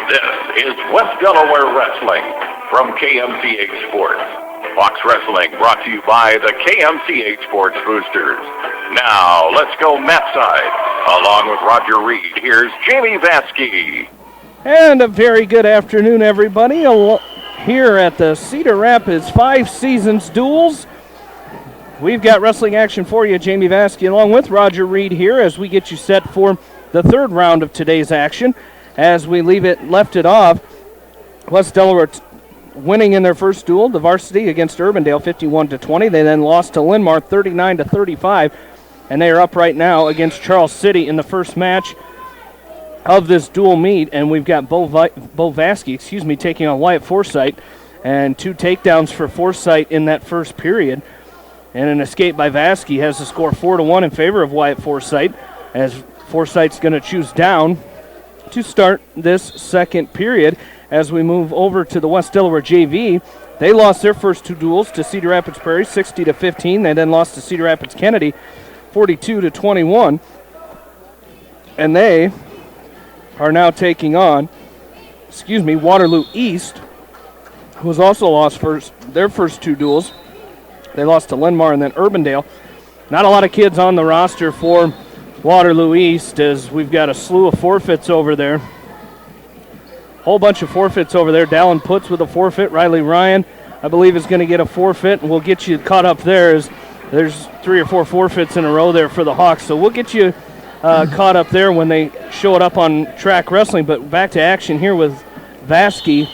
This is West Delaware Wrestling from KMCH Sports. Fox Wrestling brought to you by the KMCH Sports Boosters. Now, let's go mat side. Along with Roger Reed, here's Jamie Vaskey. And a very good afternoon, everybody. Here at the Cedar Rapids 5 Seasons Duels. We've got wrestling action for you, Jamie Vaskey, along with Roger Reed here as we get you set for the third round of today's action. As we left it off, West Delaware winning in their first duel, the Varsity against Urbandale 51-20. They then lost to Linmar 39-35, and they are up right now against Charles City in the first match of this dual meet. And we've got Bo Vaskey, taking on Wyatt Forsythe, and 2 takedowns for Forsythe in that first period. And an escape by Vaskey has the score 4-1 in favor of Wyatt Forsythe, as Forsythe's going to choose down to start this second period. As we move over to the West Delaware JV, they lost their first 2 duels to Cedar Rapids Prairie 60-15. They then lost to Cedar Rapids Kennedy 42-21. And they are now taking on, Waterloo East, who has also lost their first 2 duels. They lost to Linmar and then Urbandale. Not a lot of kids on the roster for Waterloo East, as we've got a slew of forfeits over there. Whole bunch of forfeits over there. Dallin Putz with a forfeit. Riley Ryan, I believe, is going to get a forfeit, and we'll get you caught up there, as there's 3 or 4 forfeits in a row there for the Hawks. So we'll get you caught up there when they show it up on Track Wrestling. But back to action here with Vaskey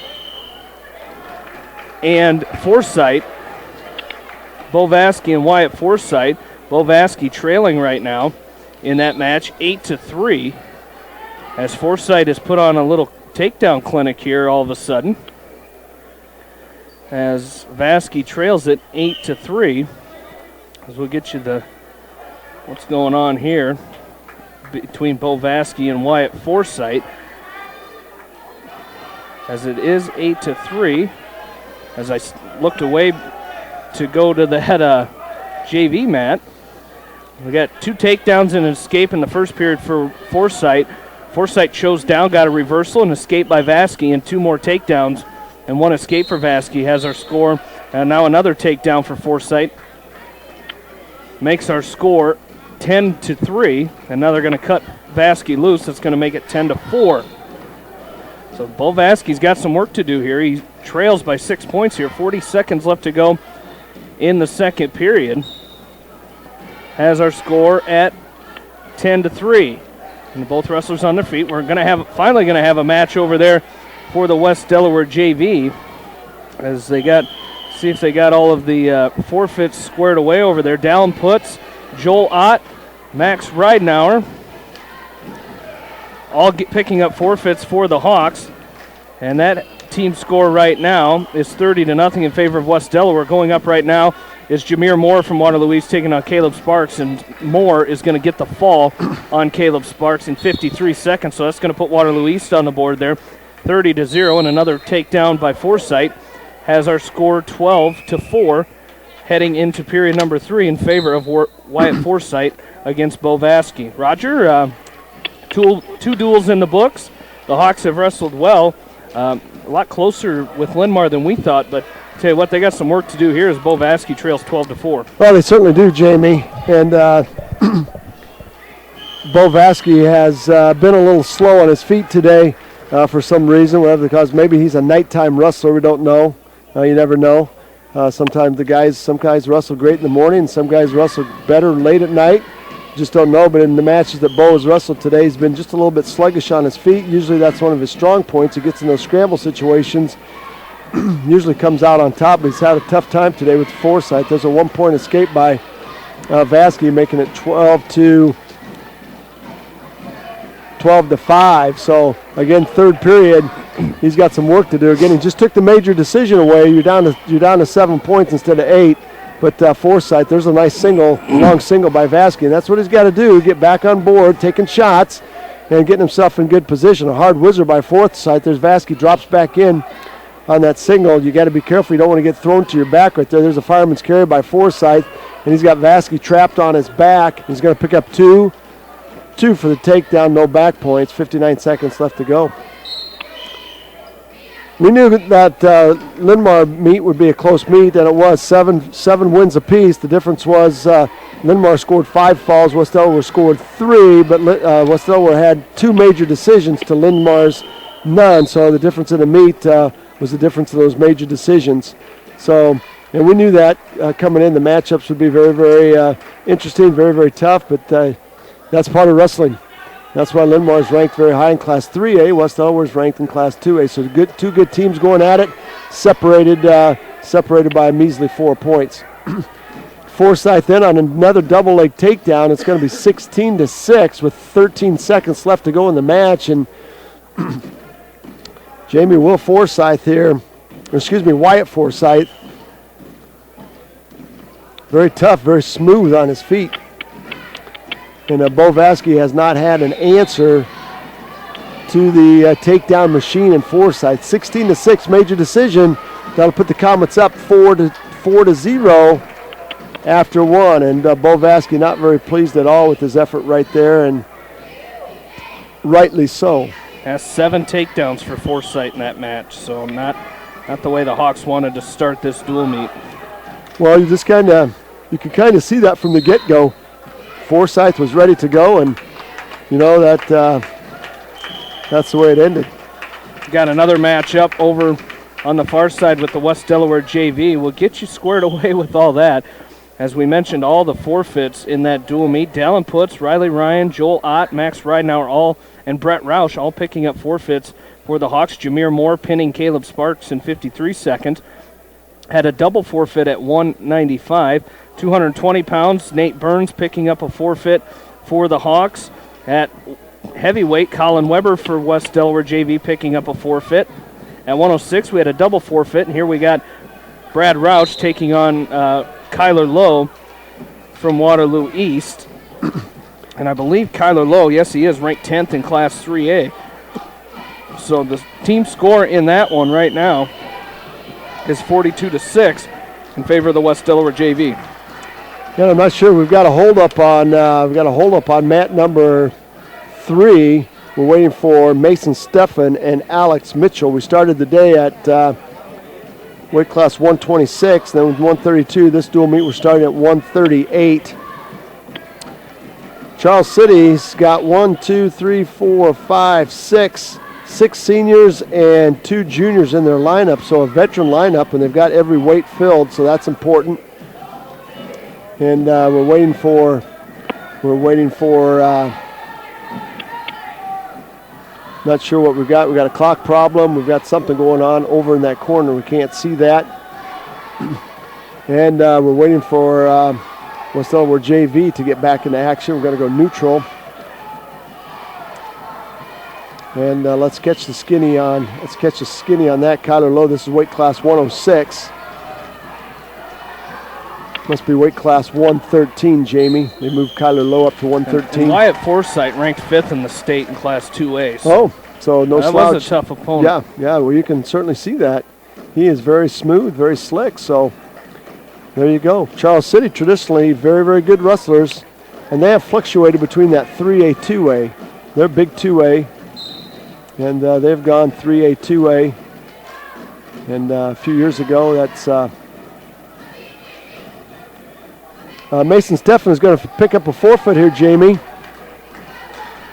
and Forsythe. Bo Vaskey and Wyatt Forsythe. Bo Vaskey trailing right now in that match 8-3, as Forsythe has put on a little takedown clinic here all of a sudden, as Vaskey trails it 8-3. As we'll get you what's going on here between Bo Vaskey and Wyatt Forsythe, as it is 8-3. As I looked away to go to the head JV mat, we got 2 takedowns and an escape in the first period for Forsythe. Forsythe chose down, got a reversal, and escape by Vaskey, and 2 more takedowns and 1 escape for Vaskey has our score. And now another takedown for Forsythe makes our score 10-3, and now they're going to cut Vaskey loose. That's going to make it 10-4. So Bo Vaskey's got some work to do here. He trails by 6 points here. 40 seconds left to go in the second period. Has our score at 10-3. And both wrestlers on their feet. We're finally going to have a match over there for the West Delaware JV, as see if they got all of the forfeits squared away over there. Dallin Putz, Joel Ott, Max Reidenauer, all picking up forfeits for the Hawks. And that team score right now is 30-0 in favor of West Delaware. Going up right now is Jameer Moore from Waterloo East taking on Caleb Sparks, and Moore is going to get the fall on Caleb Sparks in 53 seconds, so that's going to put Waterloo East on the board there, 30-0, and another takedown by Forsythe has our score 12-4, heading into period number 3 in favor of Wyatt Forsythe against Bo Vaskey. Roger, 2 duels in the books. The Hawks have wrestled well, a lot closer with Linmar than we thought, but tell you what, they got some work to do here as Bo Vaskey trails 12-4. Well, they certainly do, Jamie. And Bo Vaskey has been a little slow on his feet today for some reason, whatever the cause. Maybe he's a nighttime wrestler. We don't know. You never know. Sometimes some guys wrestle great in the morning, and some guys wrestle better late at night. Just don't know. But in the matches that Bo has wrestled today, he's been just a little bit sluggish on his feet. Usually that's one of his strong points. He gets in those scramble situations. Usually comes out on top, but he's had a tough time today with Forsythe. There's a 1-point escape by Vaskey, making it 12-5. So again, third period, he's got some work to do. Again, he just took the major decision away. You're down to 7 points instead of 8. But Forsythe, there's a nice long single by Vaskey, and that's what he's got to do: get back on board, taking shots, and getting himself in good position. A hard whizzer by Forsythe. There's Vaskey, drops back in on that single. You got to be careful. You don't want to get thrown to your back right there. There's a fireman's carry by Forsythe, and he's got Vaskey trapped on his back. He's going to pick up 2 for the takedown, no back points. 59 seconds left to go. We knew that Linn-Mar meet would be a close meet, and it was 7 wins apiece. The difference was Linn-Mar scored 5 fouls, West Delaware scored 3, but West Delaware had 2 major decisions to Linn-Mar's none. So the difference in the meet was the difference of those major decisions. So, and we knew that coming in, the matchups would be very, very interesting, very, very tough, but that's part of wrestling. That's why Linn-Mar is ranked very high in Class 3A. West Delaware is ranked in Class 2A. So two good teams going at it, separated by a measly 4 points. Forsyth then on another double leg takedown. It's going to be 16-6 with 13 seconds left to go in the match. And Wyatt Forsyth, very tough, very smooth on his feet. And Bo Vasky has not had an answer to the takedown machine in Forsyth. 16-6 major decision. That'll put the Comets up 4-0 after 1. And Bo Vasky not very pleased at all with his effort right there, and rightly so. Has 7 takedowns for Forsyth in that match, so not the way the Hawks wanted to start this dual meet. Well, you can kind of see that from the get-go. Forsyth was ready to go, and you know that's the way it ended. Got another matchup over on the far side with the West Delaware JV. We'll get you squared away with all that. As we mentioned, all the forfeits in that dual meet. Dallin Putz, Riley Ryan, Joel Ott, Max Ridenauer, and Brett Roush all picking up forfeits for the Hawks. Jameer Moore pinning Caleb Sparks in 53 seconds. Had a double forfeit at 195. 220 pounds, Nate Burns picking up a forfeit for the Hawks. At heavyweight, Colin Weber for West Delaware JV picking up a forfeit. At 106, we had a double forfeit, and here we got Brad Roush taking on Kyler Lowe from Waterloo East. And I believe Kyler Lowe, yes, he is ranked 10th in Class 3A. So the team score in that one right now is 42-6 in favor of the West Delaware JV. Yeah, I'm not sure. We've got a hold up on mat number 3. We're waiting for Mason Steffen and Alex Mitchell. We started the day at weight class 126, then 132. This dual meet we're starting at 138. Charles City's got 6 seniors and 2 juniors in their lineup, so a veteran lineup, and they've got every weight filled, so that's important. And we're waiting for not sure what we've got. We've got a clock problem. We've got something going on over in that corner. We can't see that. And we're waiting for West Delaware JV to get back into action. We're going to go neutral. And let's catch the skinny on that. Kyler Lowe, this is weight class 106. Must be weight class 113, Jamie. They moved Kyler Lowe up to 113. And Wyatt Forsyth ranked 5th in the state in Class 2A. So no that slouch. Was a tough opponent. Yeah, well, you can certainly see that. He is very smooth, very slick, so there you go. Charles City, traditionally very, very good wrestlers, and they have fluctuated between that 3A, 2A. They're big 2A, and they've gone 3A, 2A. And a few years ago, that's Mason Steffen is going to pick up a forfeit here, Jamie,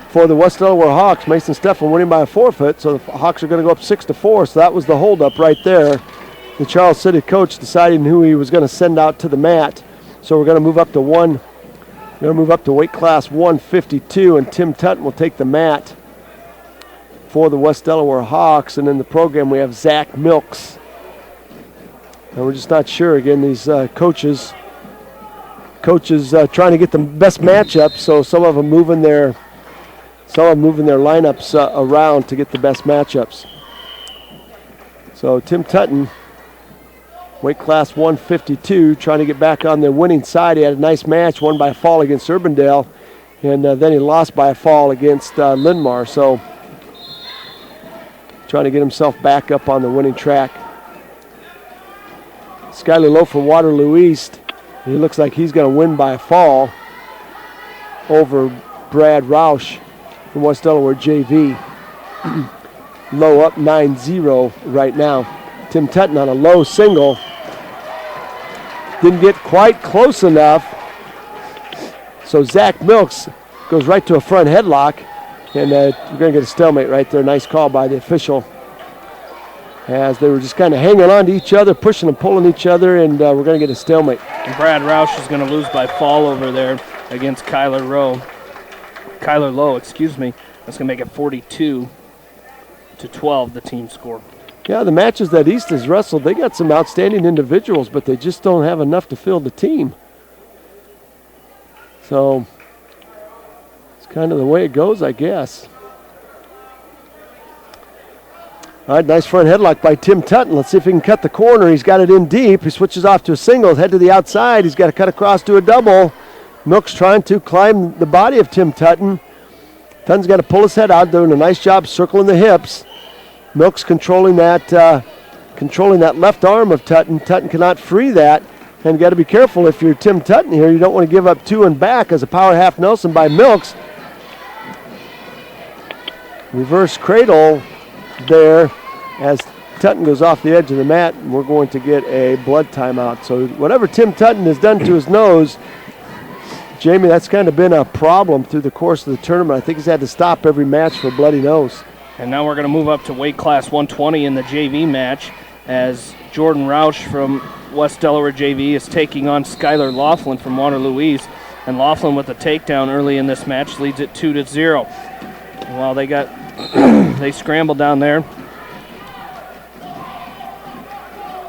for the West Delaware Hawks. Mason Steffen winning by a forfeit, so the Hawks are going to go up 6-4. So that was the holdup right there. The Charles City coach deciding who he was going to send out to the mat. So we're going to move up to weight class 152, and Tim Tutton will take the mat for the West Delaware Hawks. And in the program we have Zach Milks. And we're just not sure. Again, these coaches trying to get the best matchup, so some of them moving their lineups around to get the best matchups. So Tim Tutton, weight class 152, trying to get back on the winning side. He had a nice match, won by a fall against Urbandale, and then he lost by a fall against Linn-Mar. So trying to get himself back up on the winning track. Skyler Lowe for Waterloo East. He looks like he's going to win by a fall over Brad Roush from West Delaware JV. Low up 9-0 right now. Tim Tutton on a low single. Didn't get quite close enough. So Zach Milks goes right to a front headlock. And we're going to get a stalemate right there. Nice call by the official. As they were just kind of hanging on to each other, pushing and pulling each other, and we're going to get a stalemate. And Brad Roush is going to lose by fall over there against Kyler Lowe, excuse me. That's going to make it 42-12, the team score. Yeah, the matches that East has wrestled, they got some outstanding individuals, but they just don't have enough to fill the team. So it's kind of the way it goes, I guess. All right, nice front headlock by Tim Tutton. Let's see if he can cut the corner. He's got it in deep. He switches off to a single, head to the outside. He's got to cut across to a double. Milk's trying to climb the body of Tim Tutton. Tutton's got to pull his head out, doing a nice job circling the hips. Milk's controlling that left arm of Tutton. Tutton cannot free that. And you got to be careful if you're Tim Tutton here. You don't want to give up two and back as a power half Nelson by Milks. Reverse cradle there as Tutton goes off the edge of the mat, and we're going to get a blood timeout. So whatever Tim Tutton has done to his nose, Jamie, that's kind of been a problem through the course of the tournament. I think he's had to stop every match for a bloody nose. And now we're going to move up to weight class 120 in the JV match as Jordan Roush from West Delaware JV is taking on Skylar Laughlin from Waterloo East. And Laughlin with a takedown early in this match leads it 2-0. While they scrambled down there.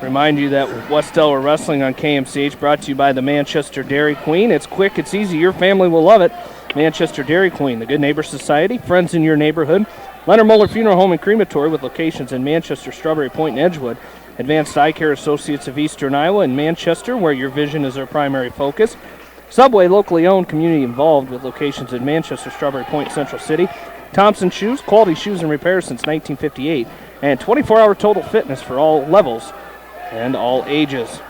Remind you that West Delaware Wrestling on KMCH brought to you by the Manchester Dairy Queen. It's quick, it's easy, your family will love it. Manchester Dairy Queen, the Good Neighbor Society, friends in your neighborhood. Leonard Muller Funeral Home and Crematory with locations in Manchester, Strawberry Point, and Edgewood. Advanced Eye Care Associates of Eastern Iowa and Manchester, where your vision is our primary focus. Subway, locally owned, community involved with locations in Manchester, Strawberry Point, Central City. Thompson Shoes, quality shoes and repairs since 1958. And 24-hour total fitness for all levels and all ages.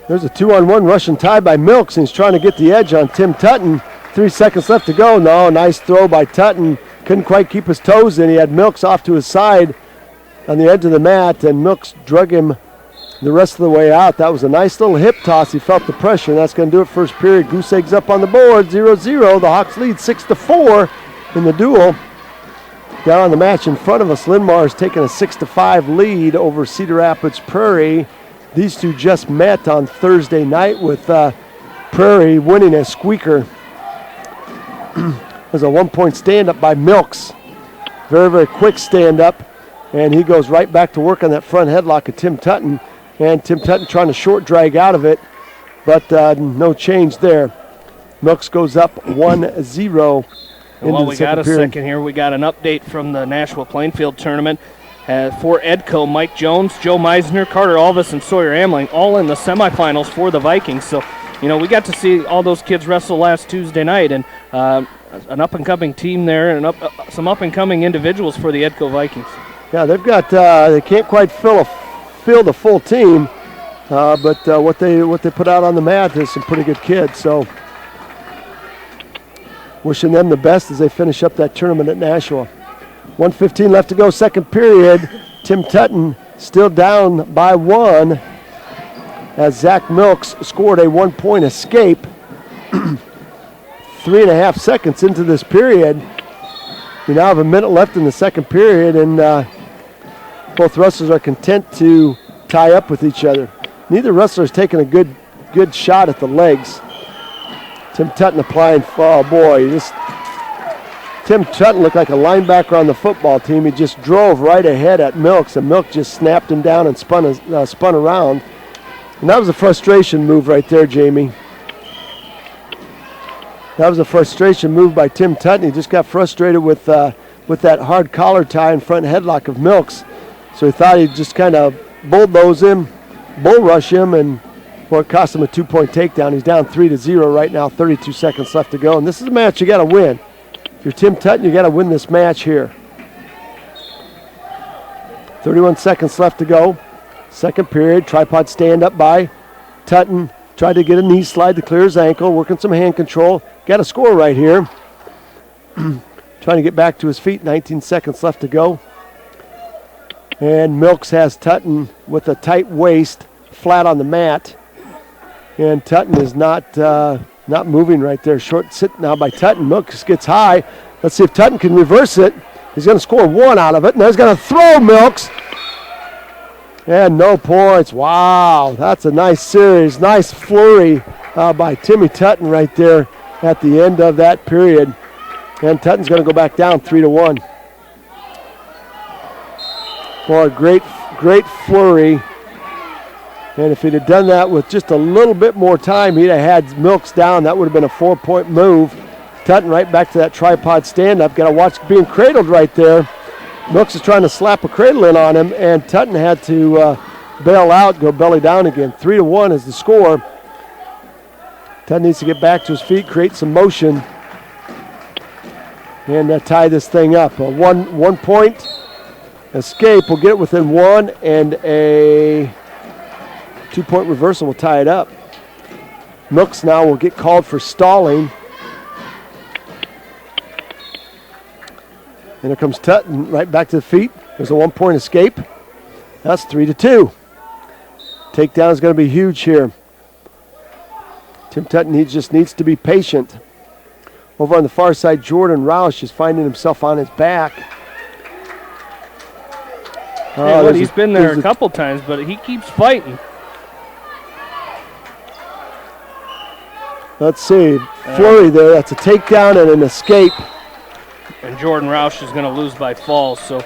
There's a 2-on-1 Russian tie by Milks, and he's trying to get the edge on Tim Tutton. 3 seconds left to go. No, nice throw by Tutton. Couldn't quite keep his toes in. He had Milks off to his side on the edge of the mat, and Milks drug him the rest of the way out. That was a nice little hip toss. He felt the pressure, and that's going to do it first period. Goose eggs up on the board, 0-0. The Hawks lead 6-4 in the duel. Down on the match in front of us, Linmar is taking a 6-5 lead over Cedar Rapids Prairie. These two just met on Thursday night with Prairie winning a squeaker. There's a 1-point stand-up by Milks. Very, very quick stand-up. And he goes right back to work on that front headlock of Tim Tutton. And Tim Tutton trying to short drag out of it, but no change there. Milks goes up 1-0. Well, we got a second here. We got an update from the Nashua Plainfield tournament. For Edco, Mike Jones, Joe Meisner, Carter Alvis, and Sawyer Amling all in the semifinals for the Vikings. So, we got to see all those kids wrestle last Tuesday night, and an up-and-coming team there, and some up-and-coming individuals for the Edco Vikings. Yeah, they've got they can't quite fill the full team, but what they put out on the mat is some pretty good kids. So, wishing them the best as they finish up that tournament at Nashua. 1:15 left to go, second period. Tim Tutton still down by 1 as Zach Milks scored a 1-point escape. 3.5 seconds into this period. We now have a minute left in the second period, and both wrestlers are content to tie up with each other. Neither wrestler is taking a good shot at the legs. Tim Tutton applying, oh boy, Tim Tutton looked like a linebacker on the football team. He just drove right ahead at Milks, and Milks just snapped him down and spun around. And that was a frustration move right there, Jamie. That was a frustration move by Tim Tutton. He just got frustrated with that hard collar tie and front headlock of Milks. So he thought he'd just kind of bull rush him, and it cost him a 2-point takedown. He's down 3-0 right now, 32 seconds left to go. And this is a match you got to win. If you're Tim Tutton, you got to win this match here. 31 seconds left to go. Second period, tripod stand up by Tutton. Tried to get a knee slide to clear his ankle, working some hand control. Got a score right here. trying to get back to his feet. 19 seconds left to go. And Milks has Tutton with a tight waist, flat on the mat. And Tutton is not moving right there. Short sit now by Tutton. Milks gets high. Let's see if Tutton can reverse it. He's going to score 1 out of it. Now he's going to throw Milks. And no points. Wow, that's a nice series. Nice flurry by Timmy Tutton right there at the end of that period. And Tutton's going to go back down 3-1. Boy, great flurry. And if he'd have done that with just a little bit more time, he'd have had Milks down. That would have been a 4-point move. Tutton right back to that tripod stand-up. Got to watch being cradled right there. Milks is trying to slap a cradle in on him, and Tutton had to bail out, go belly down again. 3-1 is the score. Tutton needs to get back to his feet, create some motion, and tie this thing up. A one-point escape will get it within 1, and a 2-point reversal will tie it up. Milks now will get called for stalling. And here comes Tutton right back to the feet. There's a 1-point escape. That's 3-2. Takedown is going to be huge here. Tim Tutton just needs to be patient. Over on the far side, Jordan Roush is finding himself on his back. He's been there a couple times, but he keeps fighting. Let's see. Flurry there. That's a takedown and an escape. And Jordan Roush is going to lose by falls, so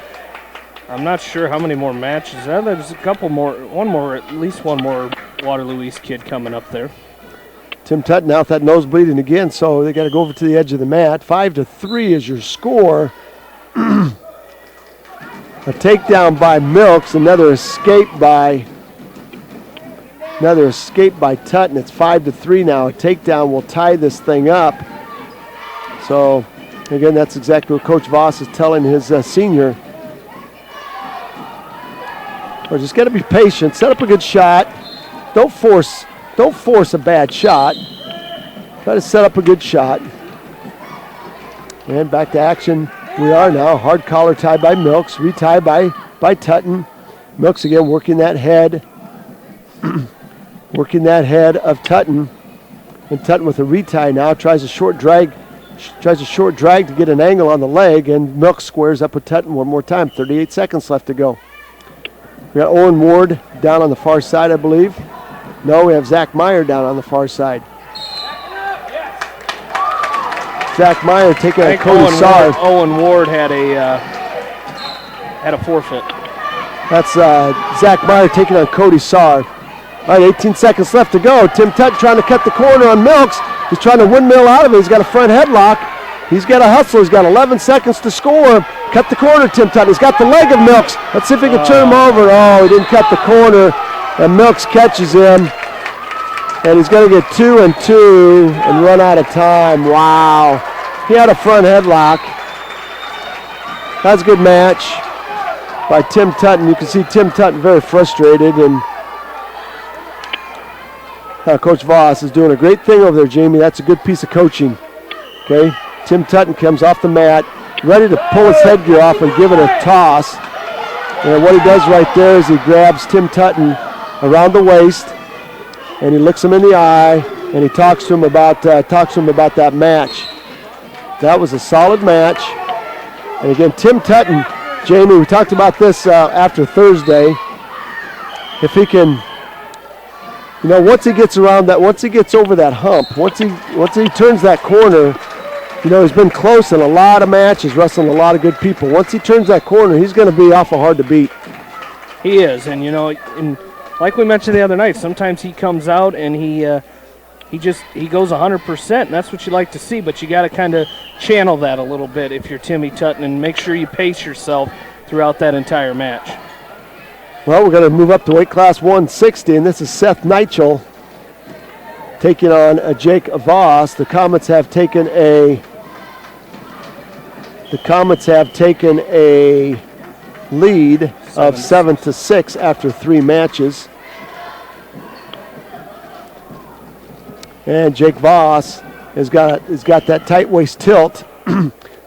I'm not sure how many more matches. There's a couple more, at least one more Waterloo East kid coming up there. Tim Tutton now with that nose bleeding again, so they got to go over to the edge of the mat. 5-3 is your score. A takedown by Milks, another escape by Tutton. It's 5-3 now. A takedown will tie this thing up. So again, that's exactly what Coach Voss is telling his senior. We're just got to be patient. Set up a good shot. Don't force a bad shot. Try to set up a good shot. And back to action we are now. Hard collar tie by Milks. Retie by Tutton. Milks again working that head. Working that head of Tutton. And Tutton with a retie now. Tries a short drag to get an angle on the leg, and Milks squares up with Tutton one more time. 38 seconds left to go. We got Owen Ward down on the far side, I believe. No, we have Zach Meyer down on the far side. Zach Meyer taking a Cody Saar. Owen Ward had a forfeit. That's Zach Meyer taking on Cody Saar. All right, 18 seconds left to go. Tim Tutton trying to cut the corner on Milks. He's trying to windmill out of it. He's got a front headlock. He's got a hustle. He's got 11 seconds to score. Cut the corner, Tim Tutton. He's got the leg of Milks. Let's see if he can turn him over. Oh, he didn't cut the corner. And Milks catches him. And he's going to get 2 and 2 and run out of time. Wow. He had a front headlock. That's a good match by Tim Tutton. You can see Tim Tutton very frustrated. And Coach Voss is doing a great thing over there, Jamie. That's a good piece of coaching. Okay. Tim Tutton comes off the mat, ready to pull his headgear off and give it a toss. And what he does right there is he grabs Tim Tutton around the waist, and he looks him in the eye, and he talks to him about that match. That was a solid match. And again, Tim Tutton, Jamie, we talked about this after Thursday. If he can, once he gets over that hump, once he turns that corner, he's been close in a lot of matches, wrestling a lot of good people. Once he turns that corner, he's going to be awful hard to beat. He is, and like we mentioned the other night, sometimes he comes out and he goes 100%, and that's what you like to see, but you got to kind of channel that a little bit if you're Timmy Tutton and make sure you pace yourself throughout that entire match. Well, we're going to move up to weight class 160, and this is Seth Nigel taking on Jake Voss. The Comets have taken a lead of 7-6 after 3 matches. And Jake Voss has got that tight waist tilt.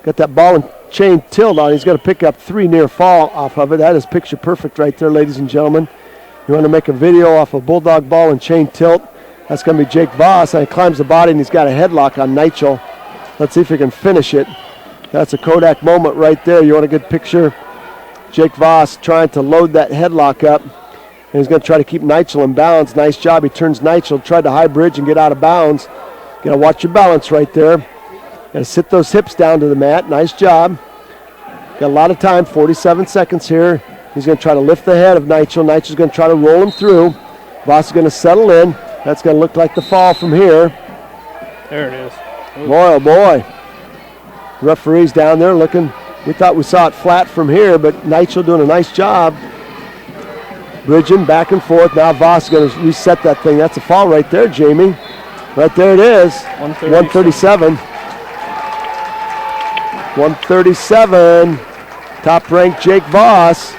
Got that ball and chain tilt on. He's going to pick up 3 near fall off of it. That is picture perfect right there, ladies and gentlemen. You want to make a video off a bulldog ball and chain tilt. That's going to be Jake Voss. And he climbs the body, and he's got a headlock on Nigel. Let's see if he can finish it. That's a Kodak moment right there. You want a good picture? Jake Voss trying to load that headlock up. And he's going to try to keep Nigel in balance. Nice job. He turns Nigel, tried to high bridge and get out of bounds. Got to watch your balance right there. Got to sit those hips down to the mat. Nice job. Got a lot of time, 47 seconds here. He's going to try to lift the head of Nigel. Nigel's going to try to roll him through. Voss is going to settle in. That's going to look like the fall from here. There it is. Boy, oh boy. Referee's down there looking. We thought we saw it flat from here, but Nigel doing a nice job. Bridging back and forth. Now Voss is going to reset that thing. That's a fall right there, Jamie. Right there it is. 137. 137. Top-ranked Jake Voss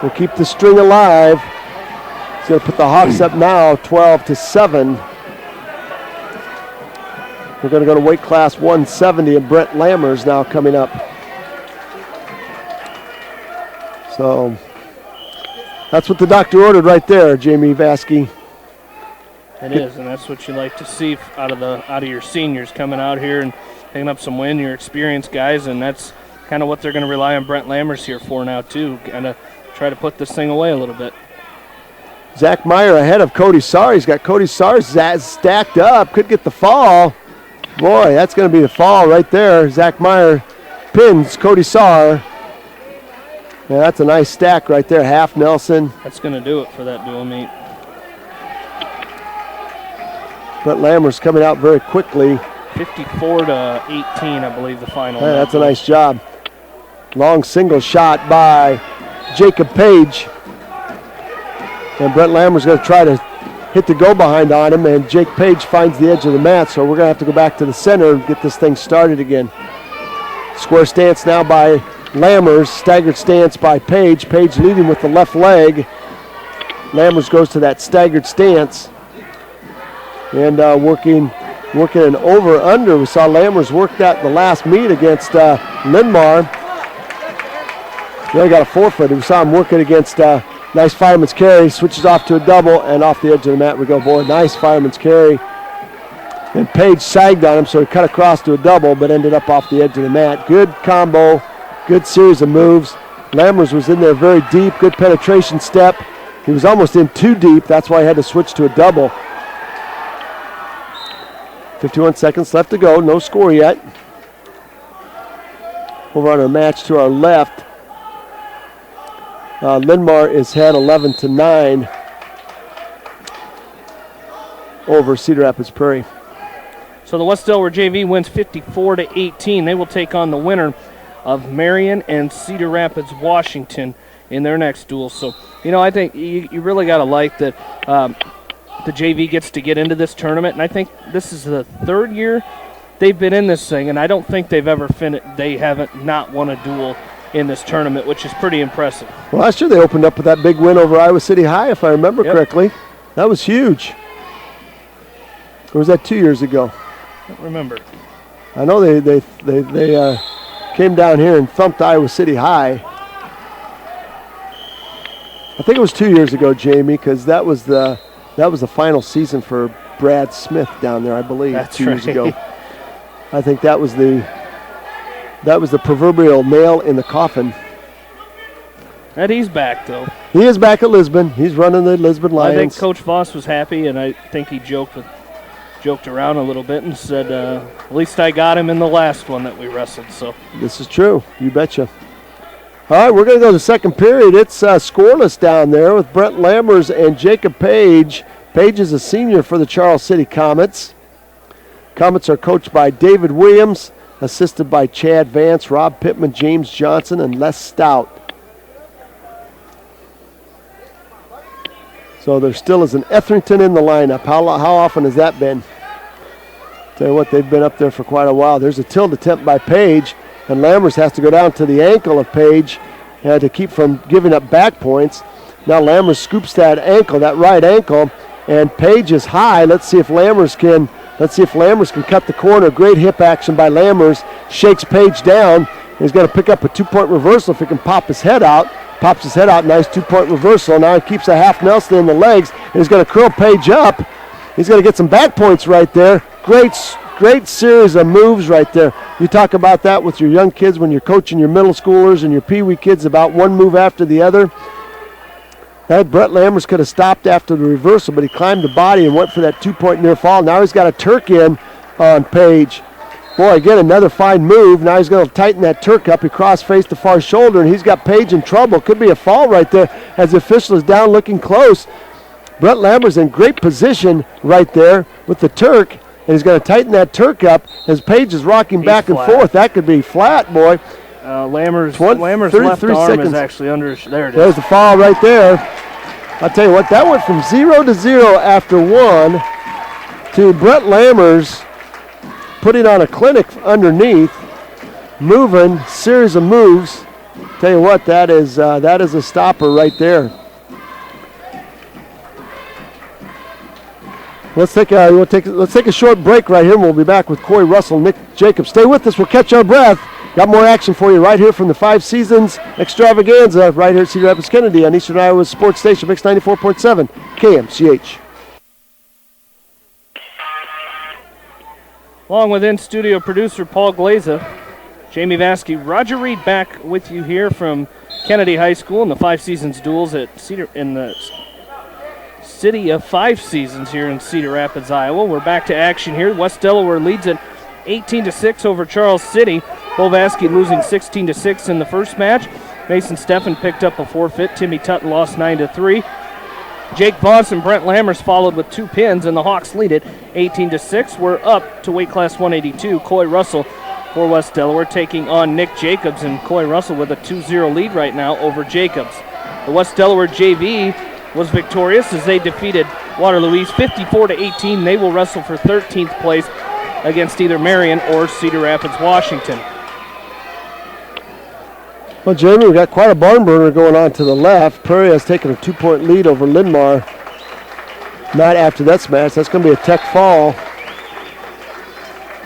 will keep the string alive. He's going to put the Hawks up now, 12-7. We're going to go to weight class 170, and Brett Lammers now coming up. So that's what the doctor ordered right there, Jamie Vasky. It is, and that's what you like to see out of your seniors coming out here and picking up some win, your experienced guys, and that's kind of what they're going to rely on Brent Lammers here for now too, kind of try to put this thing away a little bit. Zach Meyer ahead of Cody Sarr. He's got Cody Sarr stacked up, could get the fall. Boy, that's going to be the fall right there. Zach Meyer pins Cody Sarr. Yeah, that's a nice stack right there, half Nelson. That's going to do it for that dual meet. Brett Lammers coming out very quickly. 54-18, I believe, the final. Yeah, that's a nice job. Long single shot by Jacob Page. And Brett Lammers going to try to hit the go behind on him, and Jake Page finds the edge of the mat, so we're going to have to go back to the center and get this thing started again. Square stance now by Lammers, staggered stance by Page. Page leading with the left leg. Lammers goes to that staggered stance. And working an over-under. We saw Lammers work that the last meet against Lindmar. He only got a forfeit. We saw him working against nice fireman's carry. Switches off to a double, and off the edge of the mat we go. Boy, nice fireman's carry. And Page sagged on him, so he cut across to a double, but ended up off the edge of the mat. Good combo, good series of moves. Lammers was in there very deep, good penetration step. He was almost in too deep. That's why he had to switch to a double. 51 seconds left to go, no score yet. Over on our match to our left, Lindmar is head 11-9 over Cedar Rapids Prairie. So the West Delaware JV wins 54-18. They will take on the winner of Marion and Cedar Rapids, Washington in their next duel. So, I think you really got to like that the JV gets to get into this tournament, and I think this is the third year they've been in this thing, and I don't think they've ever they haven't not won a duel in this tournament, which is pretty impressive. Well, last year they opened up with that big win over Iowa City High, if I remember correctly. That was huge. Or was that 2 years ago? I don't remember. I know they came down here and thumped Iowa City High. I think it was 2 years ago, Jamie, because that was the final season for Brad Smith down there, I believe. That's 2 years right. ago. I think that was the proverbial nail in the coffin. And he's back, though. He is back at Lisbon. He's running the Lisbon Lions. I think Coach Voss was happy, and I think he joked around a little bit and said, at least I got him in the last one that we wrestled. So this is true. You betcha. All right, we're going to go to the second period. It's scoreless down there with Brent Lammers and Jacob Page. Page is a senior for the Charles City Comets. Comets are coached by David Williams, assisted by Chad Vance, Rob Pittman, James Johnson, and Les Stout. So there still is an Etherington in the lineup. How often has that been? Tell you what, they've been up there for quite a while. There's a tilt attempt by Page, and Lammers has to go down to the ankle of Page to keep from giving up back points. Now Lammers scoops that ankle, that right ankle, and Page is high. Let's see if Lammers can cut the corner. Great hip action by Lammers. Shakes Page down. He's going to pick up a 2-point reversal if he can pop his head out. Pops his head out. Nice 2-point reversal. Now he keeps a half Nelson in the legs, and he's going to curl Page up. He's going to get some back points right there. Great series of moves right there. You talk about that with your young kids when you're coaching your middle schoolers and your peewee kids about one move after the other. That Brett Lammers could have stopped after the reversal, but he climbed the body and went for that 2-point near fall. Now he's got a Turk in on Page. Boy, again, another fine move. Now he's going to tighten that Turk up. He cross-faced the far shoulder, and he's got Page in trouble. Could be a fall right there as the official is down looking close. Brett Lammers in great position right there with the Turk, and he's going to tighten that Turk up as Page is rocking back and forth. That could be flat, boy. Lammers' left arm is actually under. There it is. There's the foul right there. I'll tell you what, that went from 0-0 after one to Brett Lammers putting on a clinic underneath, moving, series of moves. Tell you what, that is a stopper right there. Let's take a short break right here, and we'll be back with Corey Russell, Nick Jacobs. Stay with us. We'll catch our breath. Got more action for you right here from the 5 Seasons Extravaganza right here at Cedar Rapids Kennedy on Eastern Iowa's Sports Station, Mix 94.7 KMCH. Along with in-studio producer Paul Glaza, Jamie Vaskey, Roger Reed back with you here from Kennedy High School in the 5 Seasons duels at Cedar in the City of 5 Seasons here in Cedar Rapids, Iowa. We're back to action here. West Delaware leads it 18-6 over Charles City. Bo Vaskey losing 16-6 in the first match. Mason Steffen picked up a forfeit. Timmy Tutton lost 9-3. Jake Voss and Brent Lammers followed with 2 pins, and the Hawks lead it 18-6. We're up to weight class 182. Coy Russell for West Delaware taking on Nick Jacobs, and Coy Russell with a 2-0 lead right now over Jacobs. The West Delaware JV was victorious as they defeated Waterloo East 54-18. They will wrestle for 13th place against either Marion or Cedar Rapids, Washington. Well, Jamie, we've got quite a barn burner going on to the left. Prairie has taken a 2-point lead over Linn-Mar. Not after that smash. That's going to be a tech fall.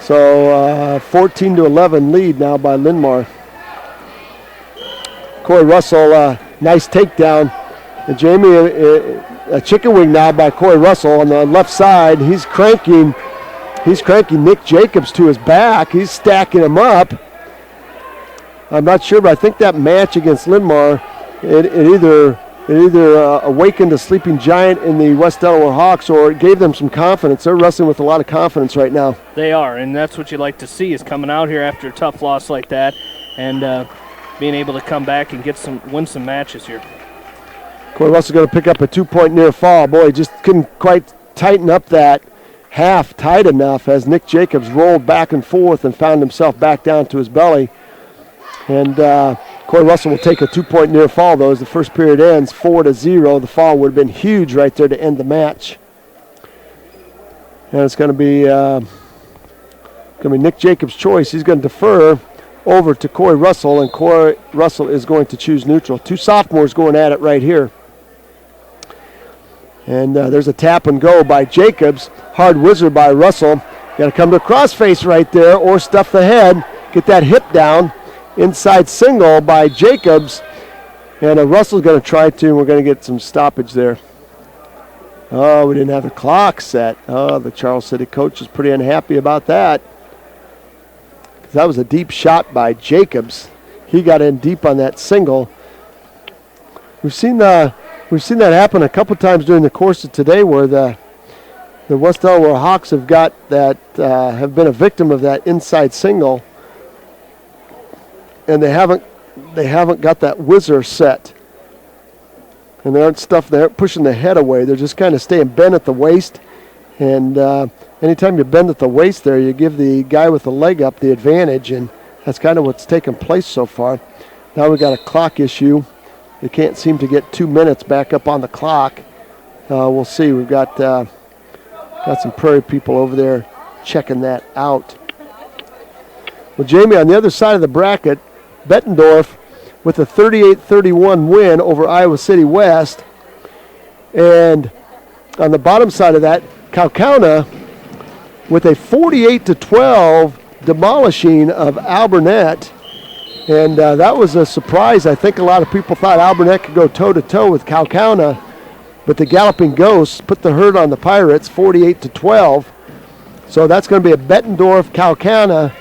So 14-11 lead now by Linn-Mar. Corey Russell, nice takedown. And Jamie, a chicken wing now by Corey Russell on the left side. He's cranking Nick Jacobs to his back. He's stacking him up. I'm not sure, but I think that match against Linn-Mar, it either awakened a sleeping giant in the West Delaware Hawks, or it gave them some confidence. They're wrestling with a lot of confidence right now. They are, and that's what you like to see, is coming out here after a tough loss like that and being able to come back and win some matches here. Corey Russell's going to pick up a 2-point near fall. Boy, just couldn't quite tighten up that half tight enough as Nick Jacobs rolled back and forth and found himself back down to his belly. And Corey Russell will take a 2-point near fall, though, as the first period ends 4-0. The fall would have been huge right there to end the match. And it's going to be Nick Jacobs' choice. He's going to defer over to Corey Russell, and Corey Russell is going to choose neutral. 2 sophomores going at it right here. And there's a tap and go by Jacobs. Hard whizzer by Russell. Got to come to a crossface right there or stuff the head. Get that hip down. Inside single by Jacobs. And Russell's going to try to. We're going to get some stoppage there. Oh, we didn't have the clock set. Oh, the Charles City coach is pretty unhappy about that. That was a deep shot by Jacobs. He got in deep on that single. We've seen that happen a couple times during the course of today, where the West Delaware Hawks have been a victim of that inside single, and they haven't got that whizzer set, and they aren't pushing the head away. They're just kind of staying bent at the waist, and anytime you bend at the waist there, you give the guy with the leg up the advantage, and that's kind of what's taken place so far. Now we've got a clock issue. They can't seem to get 2 minutes back up on the clock. We'll see. We've got some Prairie people over there checking that out. Well, Jamie, on the other side of the bracket, Bettendorf with a 38-31 win over Iowa City West. And on the bottom side of that, Kaukauna with a 48-12 demolishing of Albernet. And that was a surprise. I think a lot of people thought Albernet could go toe-to-toe with Kaukauna, but the Galloping Ghosts put the hurt on the Pirates, 48-12. So that's going to be a Bettendorf-Kaukauna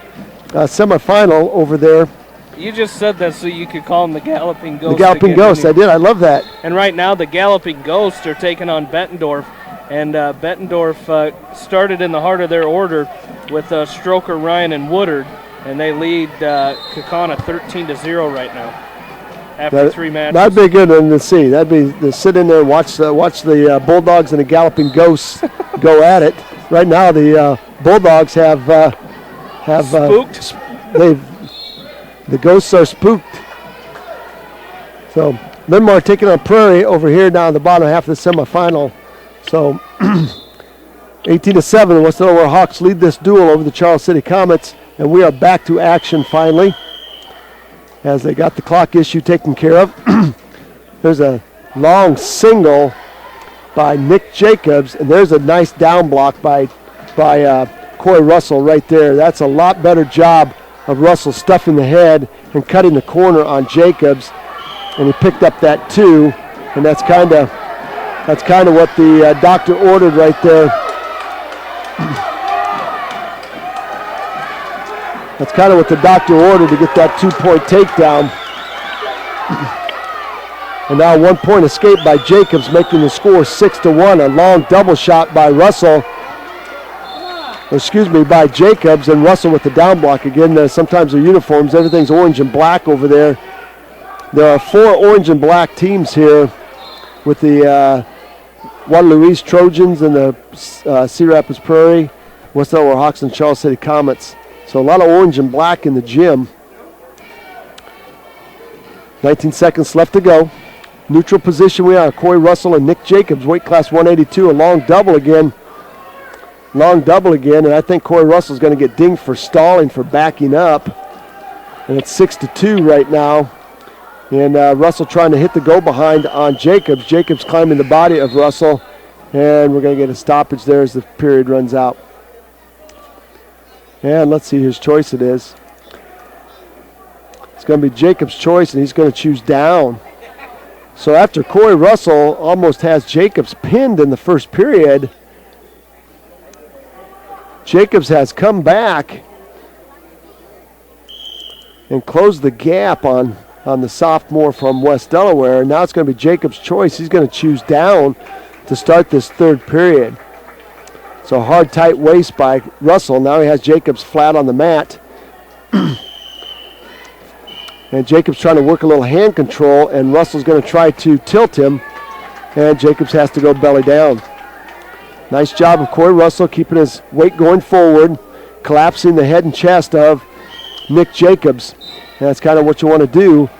semifinal over there. You just said that so you could call them the Galloping Ghosts. The Galloping Ghosts, I did. I love that. And right now the Galloping Ghosts are taking on Bettendorf. And Bettendorf started in the heart of their order with Stroker, Ryan, and Woodard. And they lead Kaukauna 13-0 right now after 3 matches. That'd be a good one to see. That'd be to sit in there and watch the Bulldogs and the Galloping Ghosts go at it. Right now the Bulldogs have spooked. The Ghosts are spooked. So Linmar taking on Prairie over here now in the bottom half of the semifinal. So 18-7, the West Delaware Hawks lead this duel over the Charles City Comets. And we are back to action finally as they got the clock issue taken care of. There's a long single by Nick Jacobs, and there's a nice down block by Corey Russell right there. That's a lot better job of Russell stuffing the head and cutting the corner on Jacobs, and he picked up that 2, and that's kind of what the doctor ordered right there. That's kind of what the doctor ordered to get that 2-point takedown. And now 1-point escape by Jacobs, making the score 6-1. A long double shot by by Jacobs, and Russell with the down block. Again, sometimes their uniforms, everything's orange and black over there. There are 4 orange and black teams here with the Waterloo East Trojans and the Cedar Rapids Prairie, West Delaware Hawks, and Charles City Comets. So a lot of orange and black in the gym. 19 seconds left to go. Neutral position we are. Corey Russell and Nick Jacobs, weight class 182. A long double again. And I think Corey Russell's going to get dinged for stalling, for backing up. And it's 6-2 right now. And Russell trying to hit the go behind on Jacobs. Jacobs climbing the body of Russell. And we're going to get a stoppage there as the period runs out. And let's see whose choice it is. It's going to be Jacobs' choice, and he's going to choose down. So after Corey Russell almost has Jacobs pinned in the first period, Jacobs has come back and closed the gap on the sophomore from West Delaware. Now it's going to be Jacobs' choice. He's going to choose down to start this third period. So hard, tight waist by Russell. Now he has Jacobs flat on the mat. And Jacobs trying to work a little hand control, and Russell's going to try to tilt him, and Jacobs has to go belly down. Nice job of Corey Russell keeping his weight going forward, collapsing the head and chest of Nick Jacobs. And that's kind of what you want to do,